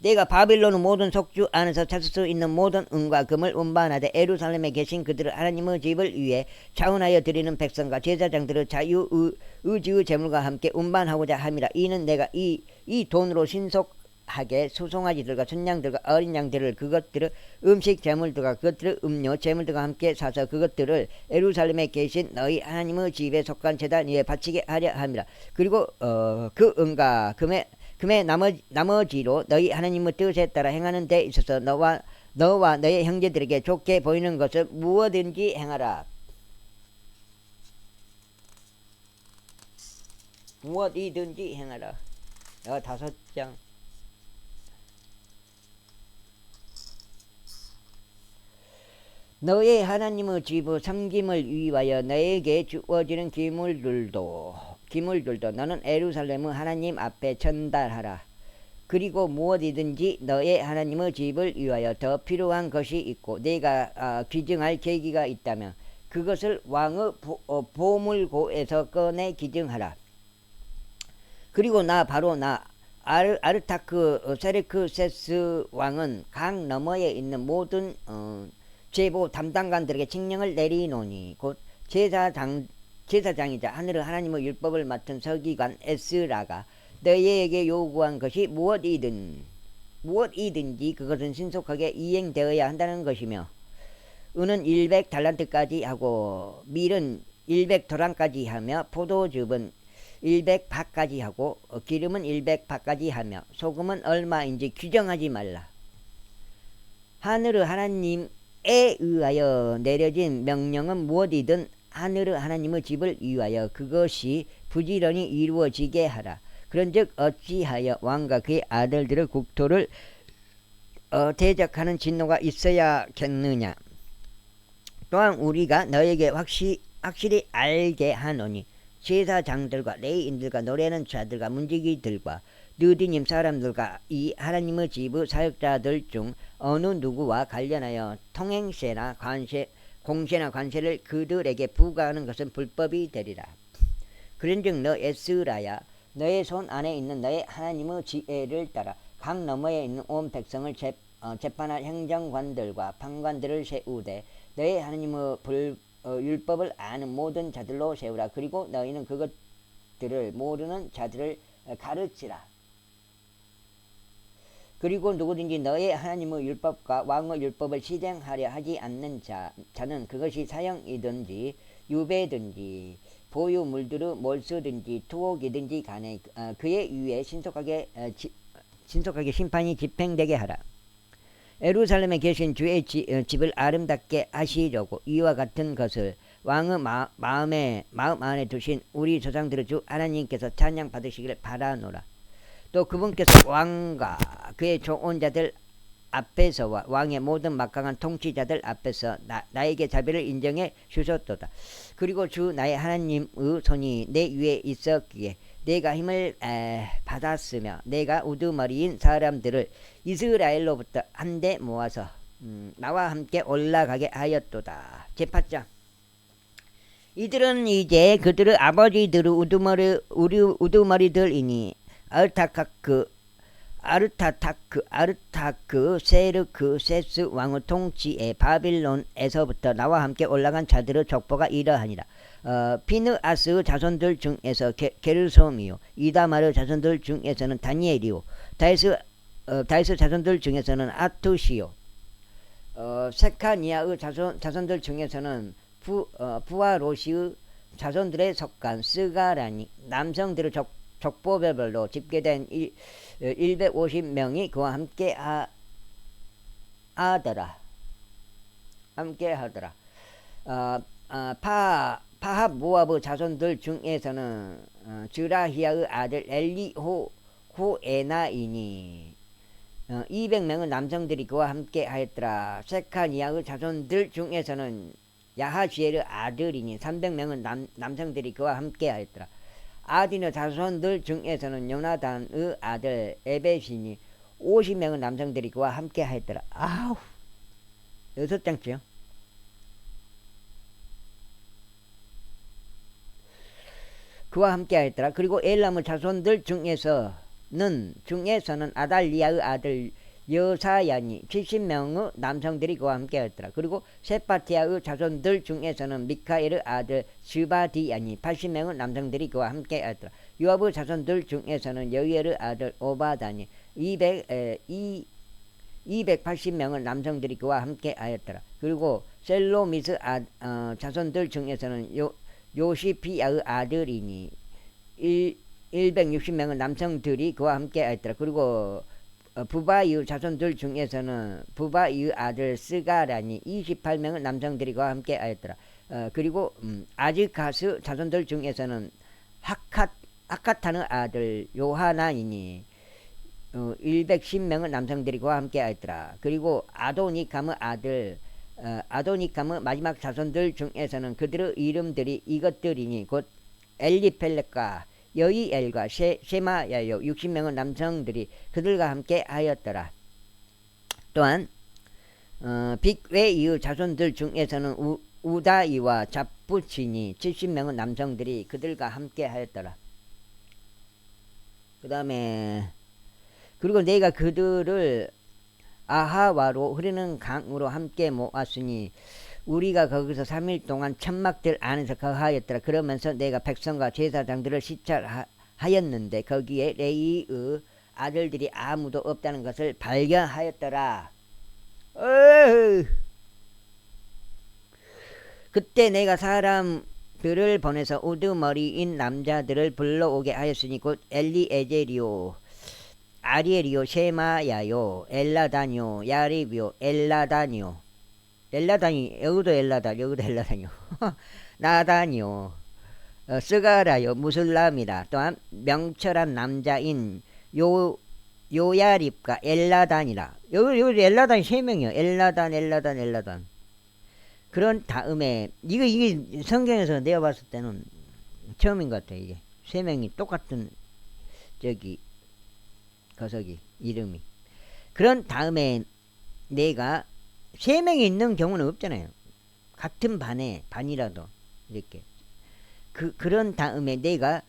내가 바빌론의 모든 속주 안에서 찾을 수 있는 모든 은과 금을 운반하되 에루살렘에 계신 그들을 하나님의 집을 위해 차원하여 드리는 백성과 제사장들의 자유의지의 재물과 함께 운반하고자 함이라. 이는 내가 이 돈으로 신속하게 수송아지들과 순양들과 어린 양들을 그것들의 음식 재물들과 그것들의 음료 재물들과 함께 사서 그것들을 에루살렘에 계신 너희 하나님의 집에 속한 제단 위에 바치게 하려 함이라. 그리고 그 은과 금의 나머지로 너희 하나님의 뜻에 따라 행하는 데 있어서 너와 너의 형제들에게 좋게 보이는 것을 무엇든지 행하라. 무엇이든지 행하라. 5장. 너의 하나님의 집의 섬김을 위하여 너에게 주어지는 기물들도 너는 에루살렘의 하나님 앞에 전달하라. 그리고 무엇이든지 너의 하나님의 집을 위하여 더 필요한 것이 있고 내가 기증할 계기가 있다면 그것을 왕의 보물고에서 꺼내 기증하라. 그리고 나 아르타크 세르크세스 왕은 강 너머에 있는 모든 제보 담당관들에게 칙령을 내리노니 곧 제사장이자 하늘의 하나님의 율법을 맡은 서기관 에스라가 너희에게 요구한 것이 무엇이든지 그것은 신속하게 이행되어야 한다는 것이며 은은 100달란트까지 하고 밀은 100도랑까지 하며 포도즙은 100밭까지 하고 기름은 100밭까지 하며 소금은 얼마인지 규정하지 말라. 하늘의 하나님에 의하여 내려진 명령은 무엇이든 하늘의 하나님의 집을 위하여 그것이 부지런히 이루어지게 하라. 그런즉 어찌하여 왕과 그의 아들들의 국토를 대적하는 진노가 있어야겠느냐. 또한 우리가 너에게 확실히 알게 하노니 제사장들과 레위인들과 노래하는 자들과 문지기들과 느디님 사람들과 이 하나님의 집의 사역자들 중 어느 누구와 관련하여 통행세나 공세나 관세를 그들에게 부과하는 것은 불법이 되리라. 그런즉 너 에스라야 너의 손 안에 있는 너의 하나님의 지혜를 따라 강 너머에 있는 온 백성을 재판할 행정관들과 판관들을 세우되 너의 하나님의 율법을 아는 모든 자들로 세우라. 그리고 너희는 그것들을 모르는 자들을 가르치라. 그리고 누구든지 너의 하나님의 율법과 왕의 율법을 실행하려 하지 않는 자는 그것이 사형이든지 유배든지 보유물들의 몰수든지 투옥이든지 간에 그의 위에 신속하게 심판이 집행되게 하라. 에루살렘에 계신 주의 집을 아름답게 하시려고 이와 같은 것을 왕의 마음 안에 두신 우리 조상들의 주 하나님께서 찬양 받으시기를 바라노라. 또 그분께서 왕과 그의 좋은 자들 앞에서와 왕의 모든 막강한 통치자들 앞에서 나에게 자비를 인정해 주셨도다. 그리고 주 나의 하나님의 손이 내 위에 있었기에 내가 힘을 받았으며 내가 우두머리인 사람들을 이스라엘로부터 한데 모아서 나와 함께 올라가게 하였도다. 제8장. 이들은 이제 그들의 아버지들의 우두머리들이니 아르타크 세르크세스 왕의 통치에 바빌론에서부터 나와 함께 올라간 자들의 족보가 이러하니라. 피느아스의 자손들 중에서 게르솜이요 이다말의 자손들 중에서는 다니엘이요 다윗의 자손들 중에서는 아투시요 세카니아의 자손들 중에서는 부아로시의 자손들에 속한 스가라니 남성들의 족보별로 집계된 150명이 그와 함께 하더라. 파합 모압의 자손들 중에서는 즈라히아의 아들 엘리후에나이니 200명의 남성들이 그와 함께 하였더라. 세카니아의 자손들 중에서는 야하시엘의 아들이니 300명의 남성들이 그와 함께 하였더라. 아딘의 자손들 중에서는 요나단의 아들 에벳이니 50명의 남성들이 그와 함께 하였더라. 아우, 6장째요. 그와 함께 하였더라. 그리고 엘람의 자손들 중에서는 아달리아의 아들 여사야니 70명의 남성들이 그와 함께 하였더라. 그리고 세파티아의 자손들 중에서는 미카엘의 아들 스바디아니 80명의 남성들이 그와 함께 하였더라. 요압의 자손들 중에서는 여이엘의 아들 오바다니 280명의 남성들이 그와 함께 하였더라. 그리고 셀로미스 자손들 중에서는 요시피아의 아들이니 160명의 남성들이 그와 함께 하였더라. 그리고 부바이의 자손들 중에서는 부바이의 아들 스가라니 28명의 남성들이 그와 함께 하였더라. 그리고 아즈카스 자손들 중에서는 하카탄의 아들 요하나이니 110명의 남성들이 그와 함께 하였더라. 그리고 아도니감의 마지막 자손들 중에서는 그들의 이름들이 이것들이니 곧 엘리펠렉과 여이엘과 쉐마야요 60명의 남성들이 그들과 함께 하였더라. 또한 빅웨이의 자손들 중에서는 우다이와 잡부치니 70명의 남성들이 그들과 함께 하였더라. 그 다음에 그리고 내가 그들을 아하와로 흐르는 강으로 함께 모았으니 우리가 거기서 3일 동안 천막들 안에서 거하였더라. 그러면서 내가 백성과 제사장들을 시찰하였는데 거기에 레이의 아들들이 아무도 없다는 것을 발견하였더라. 그때 내가 사람들을 보내서 우두머리인 남자들을 불러오게 하였으니 곧 엘리에제리오 아리엘이요 쉐마야요 엘라다뇨 야립이요 엘라다뇨 여기도 엘라다뇨 나다뇨 스가라요 무슬람이라. 또한 명철한 남자인 요야립과 엘라단이라. 여기 엘라단 3명이요. 엘라단. 그런 다음에 이게 성경에서 내가 봤을 때는 처음인 것 같아. 이게 3명이 똑같은 거석이 이름이. 그런 다음에 내가 3명이 있는 경우는 없잖아요. 같은 반이라도 이렇게. 그런 다음에 내가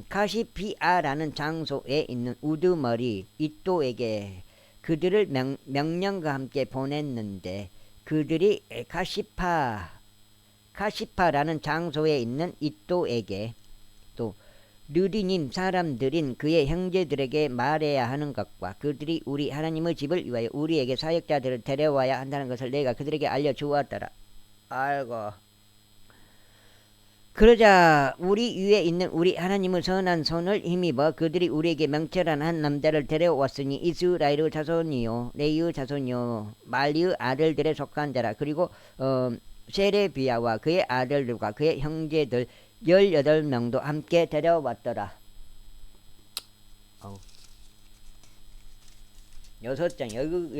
카시피아라는 장소에 있는 우두머리 이또에게 그들을 명령과 함께 보냈는데 그들이 카시파라는 장소에 있는 이또에게 또 느디님 사람들인 그의 형제들에게 말해야 하는 것과 그들이 우리 하나님의 집을 위하여 우리에게 사역자들을 데려와야 한다는 것을 내가 그들에게 알려주었더라. 아이고. 그러자 우리 위에 있는 우리 하나님의 선한 손을 힘입어 그들이 우리에게 명철한 한 남자를 데려왔으니 이스라엘의 자손이요 레이의 자손이요 말리의 아들들에 속한 자라. 그리고 세레비아와 그의 아들들과 그의 형제들 18명도 함께 데려왔더라. 6장. 여기 그럼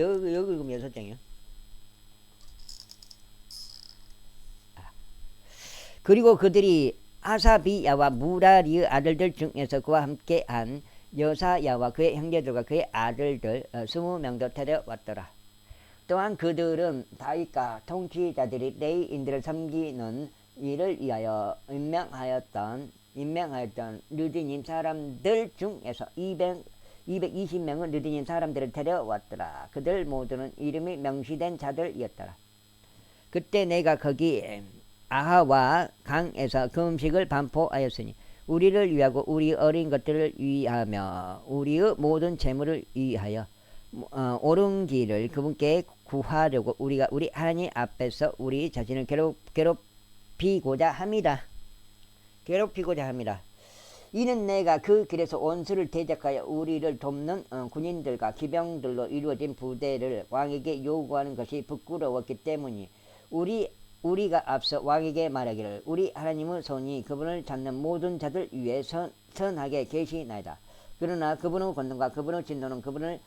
6장이요. 그리고 그들이 아사비야와 무라리의 아들들 중에서 그와 함께한 여사야와 그의 형제들과 그의 아들들 20명도 데려왔더라. 또한 그들은 다윗과 통치자들이 레이인들을 섬기는 일을 위하여 임명하였던 느디님 사람들 중에서 220명의 느디님 사람들을 데려왔더라. 그들 모두는 이름이 명시된 자들이었더라. 그때 내가 거기 아하와 강에서 금식을 반포하였으니 우리를 위하고 우리 어린 것들을 위하며 우리의 모든 재물을 위하여 옳은 길을 그분께 구하려고 우리가 우리 하나님 앞에서 우리 자신을 괴롭히고자 합니다. 이는 내가 그 길에서 원수를 대적하여 우리를 돕는 군인들과 기병들로 이루어진 부대를 왕에게 요구하는 것이 부끄러웠기 때문이 우리가 앞서 왕에게 말하기를 우리 하나님의 손이 그분을 찾는 모든 자들 위에 선하게 계시나이다. 그러나 그분의 권능과 그분의 진노는 그분을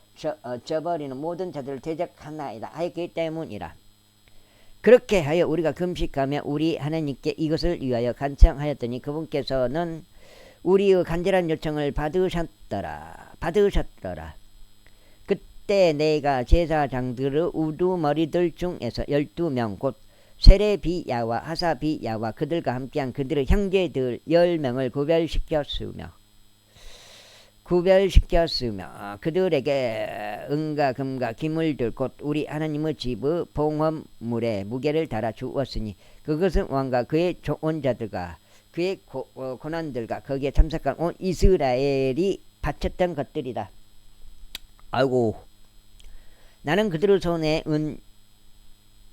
저버리는 모든 자들을 대적하나이다 하였기 때문이라. 그렇게 하여 우리가 금식하며 우리 하나님께 이것을 위하여 간청하였더니 그분께서는 우리의 간절한 요청을 받으셨더라. 그때 내가 제사장들의 우두머리들 중에서 12명 곧 세레비야와 하사비야와 그들과 함께한 그들의 형제들 10명을 구별시켰으며 그들에게 은과 금과 기물들 곧 우리 하나님의 집의 봉헌물에 무게를 달아 주었으니 그것은 왕과 그의 조언자들과 그의 고난들과 거기에 참석한 온 이스라엘이 바쳤던 것들이다. 아이고, 나는 그들의 손에 은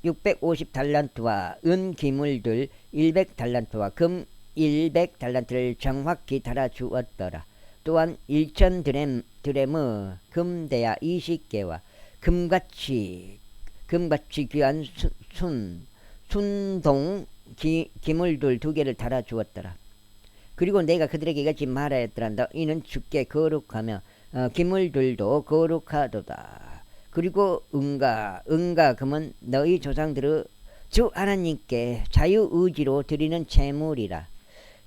650달란트와 은 기물들 100달란트와 금 100달란트를 정확히 달아주었더라. 또한 1000드램의 금대야 20개와 금같이 귀한 순동 기물들 2개를 달아주었더라. 그리고 내가 그들에게 이같이 말하였더라. 이는 주께 거룩하며 기물들도 거룩하도다. 그리고 은과 금은 너희 조상들의 주 하나님께 자유의지로 드리는 제물이라.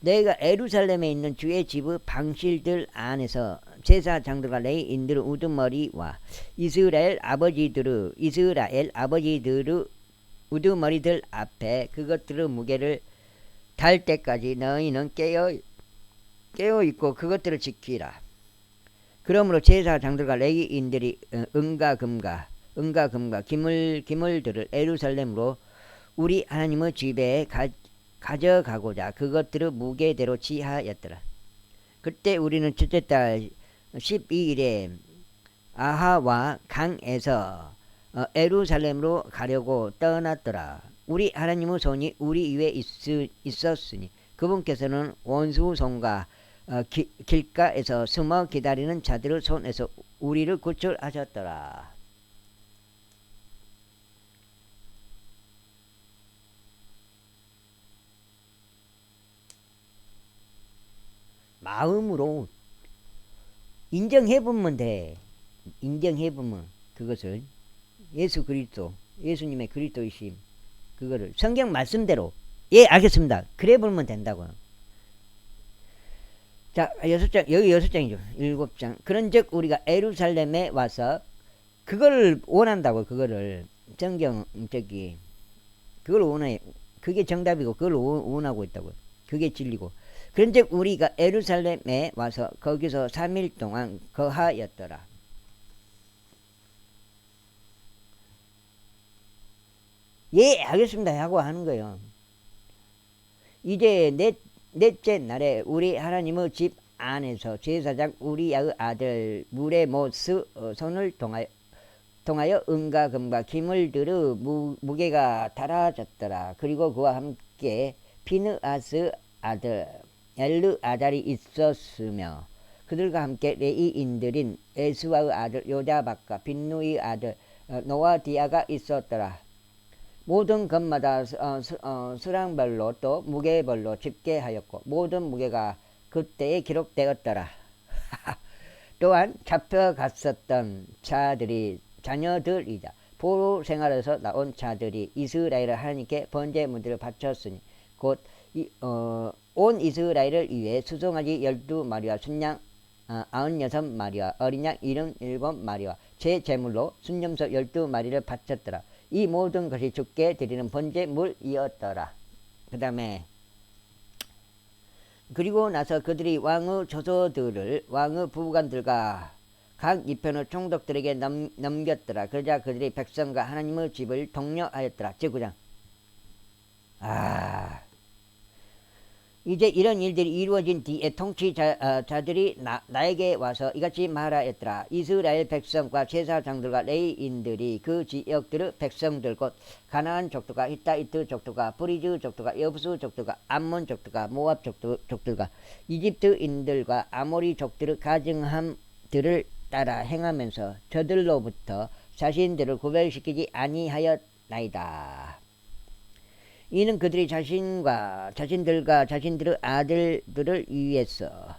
내가 예루살렘에 있는 주의 집의 방실들 안에서 제사장들과 레위인들의 우두머리와 이스라엘 아버지들의 우두머리들 앞에 그것들의 무게를 달 때까지 너희는 깨어있고 그것들을 지키라. 그러므로 제사장들과 레위인들이 은과 금과 기물들을 예루살렘으로 우리 하나님의 집에 가져가고자 그것들의 무게대로 지하였더라. 그때 우리는 첫째 달 12일에 아하와 강에서 예루살렘으로 가려고 떠났더라. 우리 하나님의 손이 우리 위에 있었으니 그분께서는 원수 손과 길가에서 숨어 기다리는 자들의 손에서 우리를 구출하셨더라. 마음으로 인정해보면 돼. 인정해보면 그것을 예수 그리스도, 예수님의 그리스도이심, 그거를 성경 말씀대로 예 알겠습니다. 그래 보면 된다고요. 자, 6장, 여기 6장이죠. 7장. 그런즉 우리가 예루살렘에 와서 그걸 원한다고. 그거를 성경 그걸 원해. 그게 정답이고 그걸 원하고 있다고요. 그게 진리고. 그런즉 우리가 예루살렘에 와서 거기서 3일 동안 거하였더라. 예 알겠습니다 하고 하는 거예요. 이제 넷째 날에 우리 하나님의 집 안에서 제사장 우리야의 아들 무레모스 손을 통하여 은과 금과 기물들의 무게가 달아졌더라. 그리고 그와 함께 비느아스 아들 엘르아달이 있었으며 그들과 함께 레위인들인 에스와의 아들 요자박과 빈누의 아들 노아디아가 있었더라. 모든 것마다 수량별로 또 무게별로 집계하였고 모든 무게가 그때에 기록되었더라. 또한 잡혀갔었던 자녀들이자 포로 생활에서 나온 자들이 이스라엘 하나님께 번제물들을 바쳤으니 곧 온 이스라엘을 위해 수송아지 12마리와 순양 96마리와 어린 양 77마리와 제 제물로 순염소 12마리를 바쳤더라. 이 모든 것이 주께 드리는 번제물이었더라. 그 다음에 그리고 나서 그들이 왕의 조소들을 왕의 부관들과 각 이편의 총독들에게 넘겼더라. 그러자 그들이 백성과 하나님의 집을 독려하였더라. 제9장. 이제 이런 일들이 이루어진 뒤에 통치자들이 나에게 와서 이같이 말하였더라. 이스라엘 백성과 제사장들과 레위인들이 그 지역들의 백성들 곧 가나안 족들과 히타이트 족들과 브리즈 족들과 여부수 족들과 암몬 족들과 모압 족들과 이집트인들과 아모리 족들의 가증함들을 따라 행하면서 저들로부터 자신들을 구별시키지 아니하였나이다. 이는 그들이 자신들과 자신들의 아들들을 위해서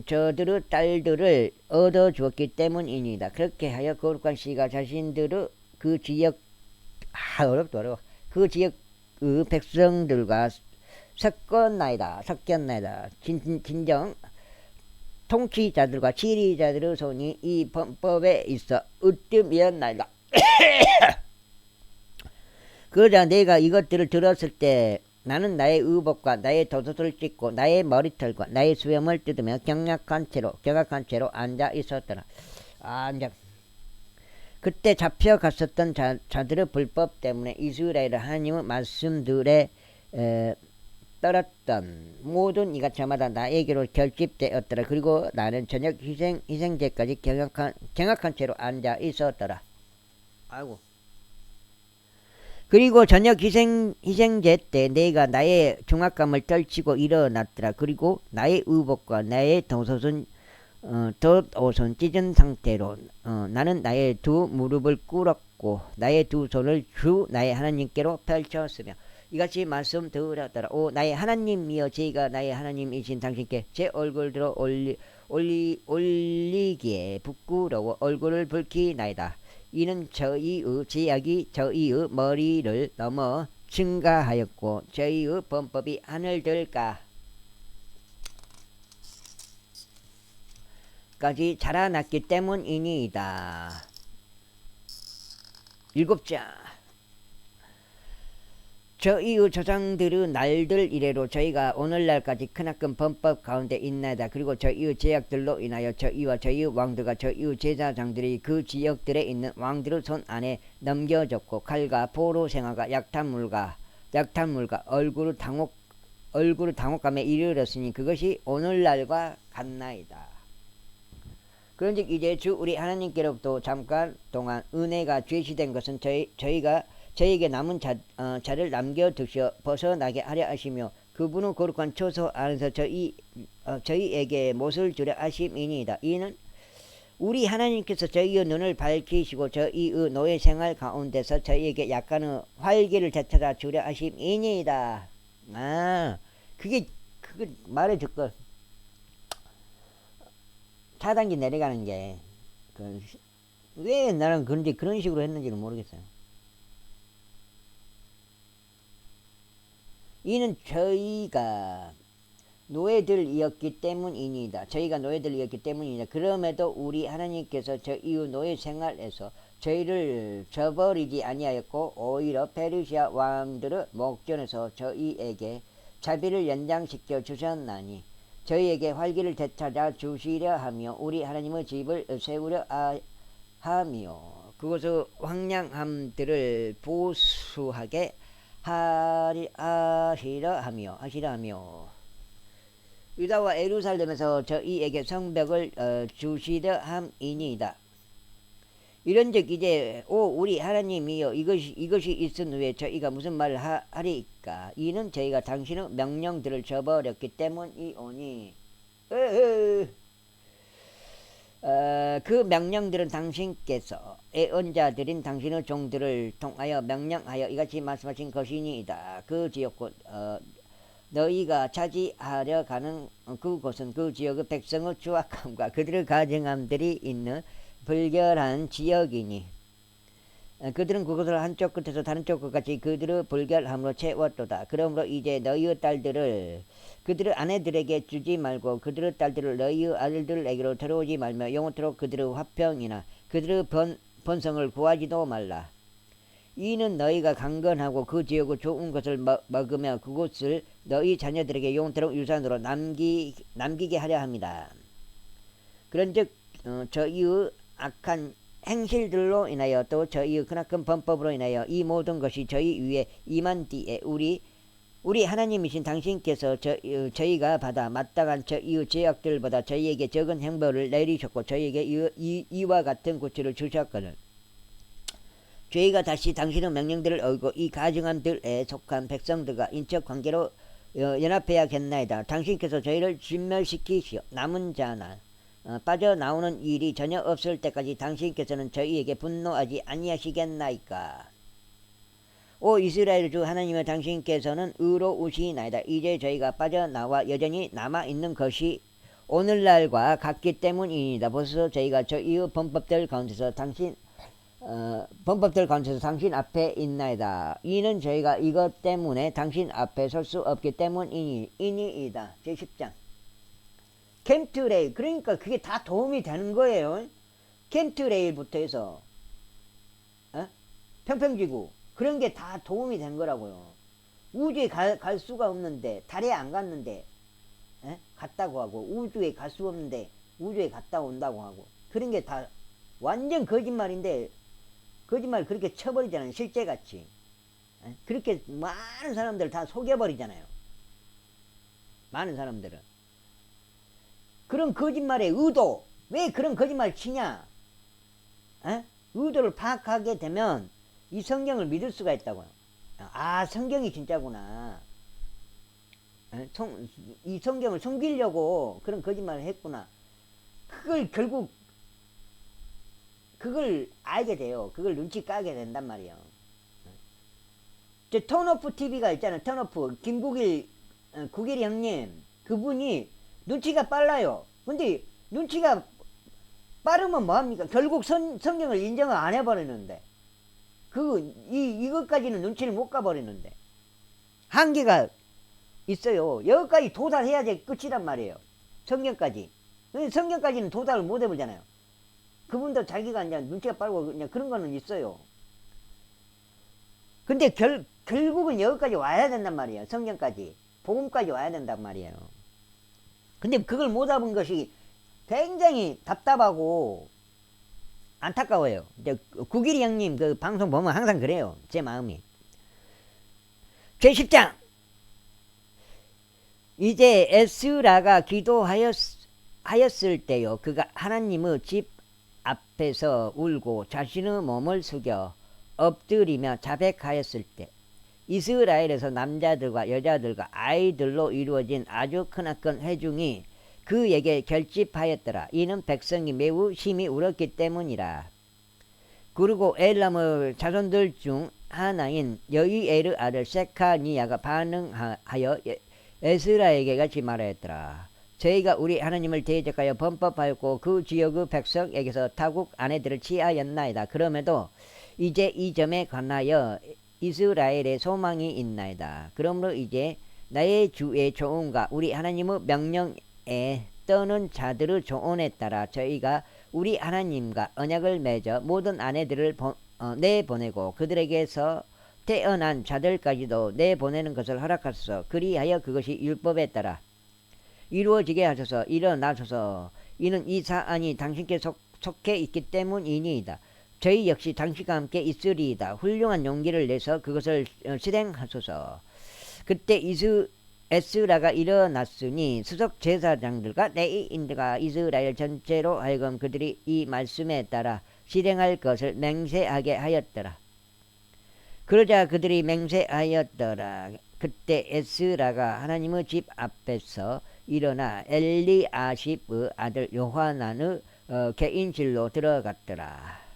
저들의 딸들을 얻어주었기 때문이니다. 그렇게 하여 거룩한 씨가 자신들의 그 지역 어려워 그 지역 그 백성들과 섞였나이다. 진정 통치자들과 지리자들의 손이 이 범법에 있어 으뜸이었나이다. 그러자 내가 이것들을 들었을 때 나는 나의 의복과 나의 돛옷을 찢고 나의 머리털과 나의 수염을 뜯으며 경악한 채로 앉아 있었더라. 앉아. 그때 잡혀갔었던 자들의 불법 때문에 이스라엘 하나님의 말씀들에 떨었던 모든 이가 저마다 나에게로 결집되었더라. 그리고 나는 저녁 희생제까지 경악한 채로 앉아 있었더라. 아이고. 그리고 저녁 희생제 때 내가 나의 중압감을 떨치고 일어났더라. 그리고 나의 의복과 나의 돛옷은 찢은 상태로 나는 나의 두 무릎을 꿇었고 나의 두 손을 주 나의 하나님께로 펼쳤으며 이같이 말씀드렸더라. 오 나의 하나님이여, 제가 나의 하나님이신 당신께 제 얼굴 들어 올리기에 부끄러워 얼굴을 붉히나이다. 이는 저희의 제약이 저희의 머리를 넘어 증가하였고 저희의 범법이 하늘들까지 자라났기 때문이니이다. 7장. 저희의 조상들의 날들 이래로 저희가 오늘날까지 크나큰 범법 가운데 있나이다. 그리고 저희의 제약들로 인하여 저희와 저희의 왕들과 저희의 제사장들이 그 지역들에 있는 왕들의 손 안에 넘겨졌고 칼과 포로 생화가 약탈물과 얼굴의 당혹감에 이르렀으니 그것이 오늘날과 같나이다. 그런즉 이제 주 우리 하나님께로부터 잠깐 동안 은혜가 제시된 것은 저희에게 남은 자를 남겨두셔 벗어나게 하려 하시며 그분의 거룩한 처소 안에서 저희에게 못을 주려 하심이니이다. 이는 우리 하나님께서 저희의 눈을 밝히시고 저희의 노예 생활 가운데서 저희에게 약간의 활기를 되찾아 주려 하심이니이다. 그게 말해줄걸. 차단기 내려가는 게 왜 나는 그런지 그런 식으로 했는지는 모르겠어요. 이는 저희가 노예들이었기 때문이니이다. 그럼에도 우리 하나님께서 저희의 노예 생활에서 저희를 저버리지 아니하였고 오히려 페르시아 왕들의 목전에서 저희에게 자비를 연장시켜 주셨나니 저희에게 활기를 되찾아 주시려 하며 우리 하나님의 집을 세우려 하며 그곳의 황량함들을 보수하게 하시려 하며 유다와 예루살렘에서 저희에게 성벽을 주시려 함이니이다. 이런즉 이제 우리 하나님이여, 이것이 있은 후에 저희가 무슨 말을 하리까? 이는 저희가 당신의 명령들을 저버렸기 때문이오니 그 명령들은 당신께서 애언자들인 당신의 종들을 통하여 명령하여 이같이 말씀하신 것이니이다. 그 지역 곧 너희가 차지하려 가는 그곳은 그 지역의 백성의 추악함과 그들의 가증함들이 있는 불결한 지역이니 그들은 그것을 한쪽 끝에서 다른 쪽 끝까지 그들의 불결함으로 채웠도다. 그러므로 이제 너희의 딸들을 그들의 아내들에게 주지 말고 그들의 딸들을 너희의 아들들에게로 들어오지 말며 영원토록 그들의 화평이나 그들의 번성을 구하지도 말라. 이는 너희가 강건하고 그 지역의 좋은 것을 먹으며 그곳을 너희 자녀들에게 영원토록 유산으로 남기게 하려 합니다. 그런즉 저희의 악한 행실들로 인하여 또 저희의 크나큰 범법으로 인하여 이 모든 것이 저희 위에 임한 뒤에 우리 하나님이신 당신께서 저희가 받아 마땅한 저희의 죄악들보다 저희에게 적은 형벌을 내리셨고 저희에게 이와 같은 고치를 주셨거늘 저희가 다시 당신의 명령들을 어기고 이 가증함들에 속한 백성들과 인적 관계로 연합해야겠나이다. 당신께서 저희를 진멸시키시어 남은 자나 빠져나오는 일이 전혀 없을 때까지 당신께서는 저희에게 분노하지 아니하시겠나이까? 오 이스라엘 주 하나님의 당신께서는 의로우시나이다. 이제 저희가 빠져나와 여전히 남아있는 것이 오늘날과 같기 때문이니다. 벌써 저희가 저희의 범법들 가운데서 당신 앞에 있나이다. 이는 저희가 이것 때문에 당신 앞에 설 수 없기 때문이니이다. 제10장 켄트레일, 그러니까 그게 다 도움이 되는 거예요. 켄트레일부터 해서 평평지구 그런 게 다 도움이 된 거라고요. 우주에 갈 수가 없는데, 달에 안 갔는데 갔다고 하고, 우주에 갈 수 없는데 우주에 갔다 온다고 하고, 그런 게 다 완전 거짓말인데, 거짓말 그렇게 쳐버리잖아요. 실제같이. 그렇게 많은 사람들 다 속여버리잖아요. 많은 사람들은. 그런 거짓말의 의도, 왜 그런 거짓말 치냐? 의도를 파악하게 되면 이 성경을 믿을 수가 있다고요. 아, 성경이 진짜구나. 이 성경을 숨기려고 그런 거짓말을 했구나. 그걸 결국 그걸 알게 돼요. 그걸 눈치 까게 된단 말이에요. 저 턴오프 TV가 있잖아요. 턴오프 국일 형님, 그분이 눈치가 빨라요. 근데 눈치가 빠르면 뭐합니까? 결국 성경을 인정을 안 해버리는데, 이것까지는 눈치를 못 가버리는데, 한계가 있어요. 여기까지 도달해야지 끝이란 말이에요. 성경까지. 성경까지는 도달을 못 해보잖아요. 그분도 자기가 이제 눈치가 빠르고 그냥 그런 거는 있어요. 근데 결국은 여기까지 와야 된단 말이에요. 성경까지. 복음까지 와야 된단 말이에요. 근데 그걸 못 잡은 것이 굉장히 답답하고 안타까워요. 이제 국일이 형님 그 방송 보면 항상 그래요. 제 마음이. 제10장. 이제 에스라가 기도하였을 때요. 그가 하나님의 집 앞에서 울고 자신의 몸을 숙여 엎드리며 자백하였을 때, 이스라엘에서 남자들과 여자들과 아이들로 이루어진 아주 크나큰 회중이 그에게 결집하였더라. 이는 백성이 매우 심히 울었기 때문이라. 그리고 엘람의 자손들 중 하나인 여이엘의 아들 세카니아가 반응하여 에스라에게 같이 말하였더라. 저희가 우리 하나님을 대적하여 범법하였고 그 지역의 백성에게서 타국 아내들을 취하였나이다. 그럼에도 이제 이 점에 관하여 이스라엘의 소망이 있나이다. 그러므로 이제 나의 주의 조언과 우리 하나님의 명령에 떠는 자들의 조언에 따라 저희가 우리 하나님과 언약을 맺어 모든 아내들을 내보내고 그들에게서 태어난 자들까지도 내보내는 것을 허락하소서. 그리하여 그것이 율법에 따라 이루어지게 하소서. 일어나소서. 이는 이 사안이 당신께 속해 있기 때문이니이다. 저희 역시 당신과 함께 있으리이다. 훌륭한 용기를 내서 그것을 실행하소서. 그때 에스라가 일어났으니 수석 제사장들과 레위인들과 이스라엘 전체로 하여금 그들이 이 말씀에 따라 실행할 것을 맹세하게 하였더라. 그러자 그들이 맹세하였더라. 그때 에스라가 하나님의 집 앞에서 일어나 엘리아십의 아들 요하난의 개인실로 들어갔더라.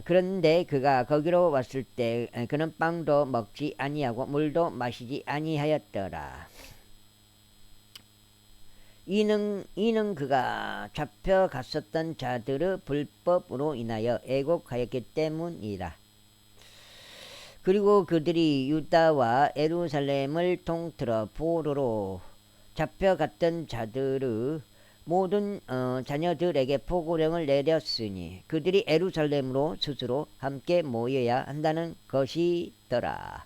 그런데 그가 거기로 왔을 때 그는 빵도 먹지 아니하고 물도 마시지 아니하였더라. 이는 그가 잡혀갔었던 자들의 불법으로 인하여 애곡하였기 때문이라. 그리고 그들이 유다와 예루살렘을 통틀어 포로로 잡혀갔던 자들의 모든 자녀들에게 포고령을 내렸으니 그들이 예루살렘으로 스스로 함께 모여야 한다는 것이더라.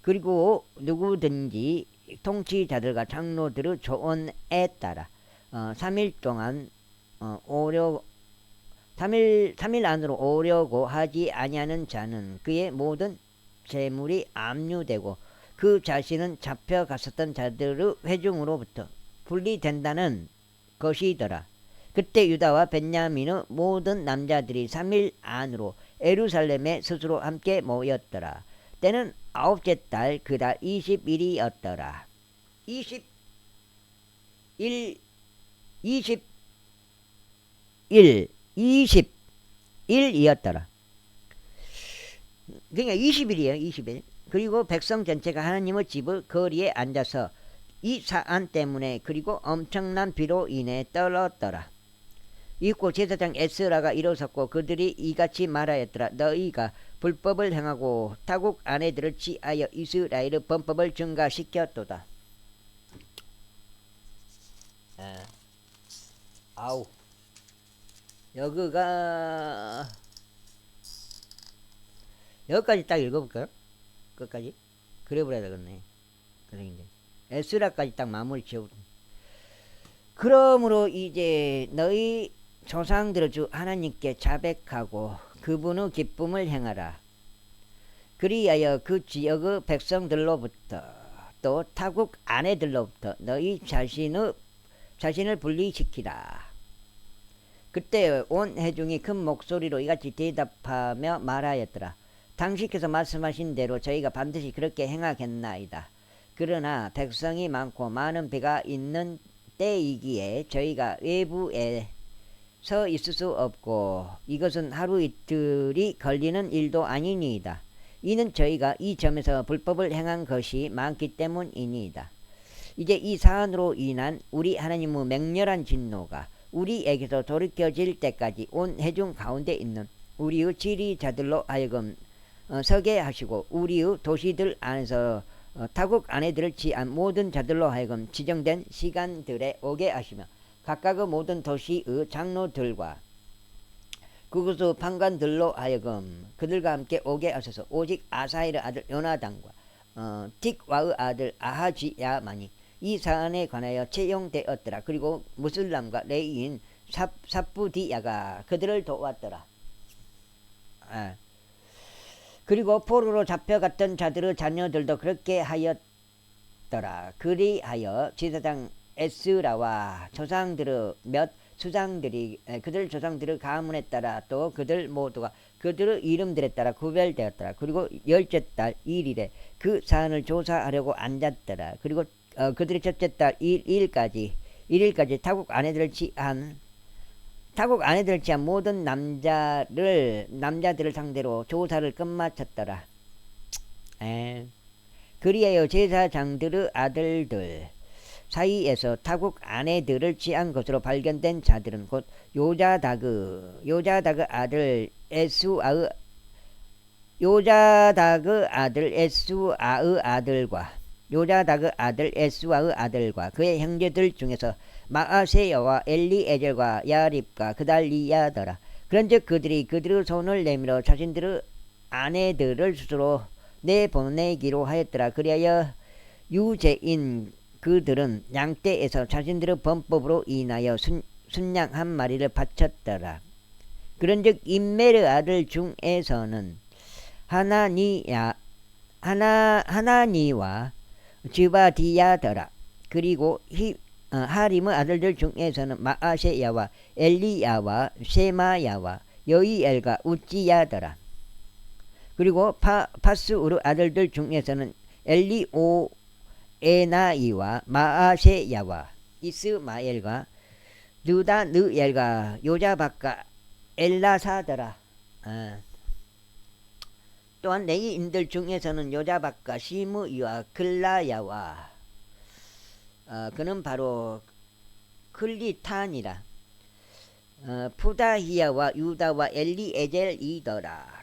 그리고 누구든지 통치자들과 장로들의 조언에 따라 3일 동안 3일 안으로 오려고 하지 아니하는 자는 그의 모든 재물이 압류되고 그 자신은 잡혀갔었던 자들의 회중으로부터 분리된다는 것이더라. 그때 유다와 벤야민의 모든 남자들이 3일 안으로 예루살렘에 스스로 함께 모였더라. 때는 9째 달 그달 20일이었더라. 20일이었더라. 그러니까 20일이에요. 20일. 그리고 백성 전체가 하나님의 집의 거리에 앉아서 이 사안 때문에 그리고 엄청난 비로 인해 떨었더라. 이고 제사장 에스라가 일어섰고 그들이 이같이 말하였더라. 너희가 불법을 행하고 타국 아내들을 취하여 이스라엘의 범법을 증가시켰도다. 아우 여기가 여기까지 딱 읽어볼까요? 끝까지 그래버려야 되겠네. 선생님들 에스라까지 딱 마무리 지어. 그러므로 이제 너희 조상들의 주 하나님께 자백하고 그분의 기쁨을 행하라. 그리하여 그 지역의 백성들로부터 또 타국 아내들로부터 너희 자신을 분리시키라. 그때 온 회중이 큰 목소리로 이같이 대답하며 말하였더라. 당신께서 말씀하신 대로 저희가 반드시 그렇게 행하겠나이다. 그러나 백성이 많고 많은 배가 있는 때이기에 저희가 외부에 서 있을 수 없고 이것은 하루 이틀이 걸리는 일도 아니니이다. 이는 저희가 이 점에서 불법을 행한 것이 많기 때문이니이다. 이제 이 사안으로 인한 우리 하나님의 맹렬한 진노가 우리에게서 돌이켜질 때까지 온 회중 가운데 있는 우리의 지리자들로 하여금 서게 하시고 우리의 도시들 안에서 타국 아내들을 취한 모든 자들로 하여금 지정된 시간들에 오게 하시며 각각의 모든 도시의 장로들과 그곳의 판관들로 하여금 그들과 함께 오게 하셔서 오직 아사엘의 아들 요나단과 틱와의 아들 아하지야만이 이 사안에 관하여 채용되었더라. 그리고 무슬람과 레이인 삽부디야가 그들을 도왔더라. 그리고 포로로 잡혀갔던 자들의 자녀들도 그렇게 하였더라. 그리하여 제사장 에스라와 조상들의 몇 수장들이 그들 조상들의 가문에 따라 또 그들 모두가 그들의 이름들에 따라 구별되었더라. 그리고 열째 달 1일에 그 사안을 조사하려고 앉았더라. 그리고 그들의 첫째 달 1일까지 타국 아내들을 취한 모든 남자들을 상대로 조사를 끝마쳤더라. 그리하여 제사장들의 아들들 사이에서 타국 아내들을 취한 것으로 발견된 자들은 곧 요자다그 아들 에수아의 아들과 그의 형제들 중에서 마아세야와 엘리에젤과 야립과 그달리야더라. 그런즉 그들이 그들의 손을 내밀어 자신들의 아내들을 스스로 내보내기로 하였더라. 그리하여 유죄인 그들은 양떼에서 자신들의 범법으로 인하여 순양 한 마리를 바쳤더라. 그런즉 임멜의 아들 중에서는 하나니와 즈바디야더라. 그리고 하림의 아들들 중에서는 마아세야와 엘리야와 세마야와 여이엘과 우찌야더라. 그리고 파스우르 아들들 중에서는 엘리오에나이와 마아세야와 이스마엘과 느다느엘과 요자박과 엘라사더라. 또한 레이인들 중에서는 요자박과 시므이와 글라야와 그는 바로 클리탄이라. 푸다히야와 유다와 엘리에젤이더라.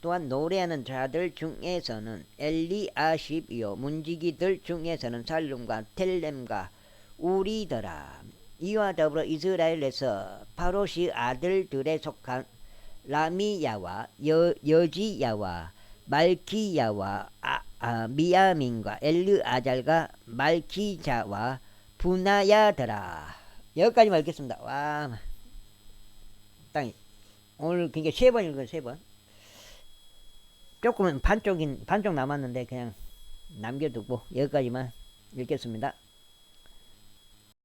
또한 노래하는 자들 중에서는 엘리아십이요 문지기들 중에서는 살룸과 텔렘과 우리더라. 이와 더불어 이스라엘에서 파롯의 아들들에 속한 라미야와 여지야와 말키야와 미야민과 엘르아잘과 말키자와 분하야더라. 여기까지만 읽겠습니다. 와, 땅이 오늘 그러니까 3번 읽어요. 3번. 조금은 반쪽 남았는데 그냥 남겨두고 여기까지만 읽겠습니다.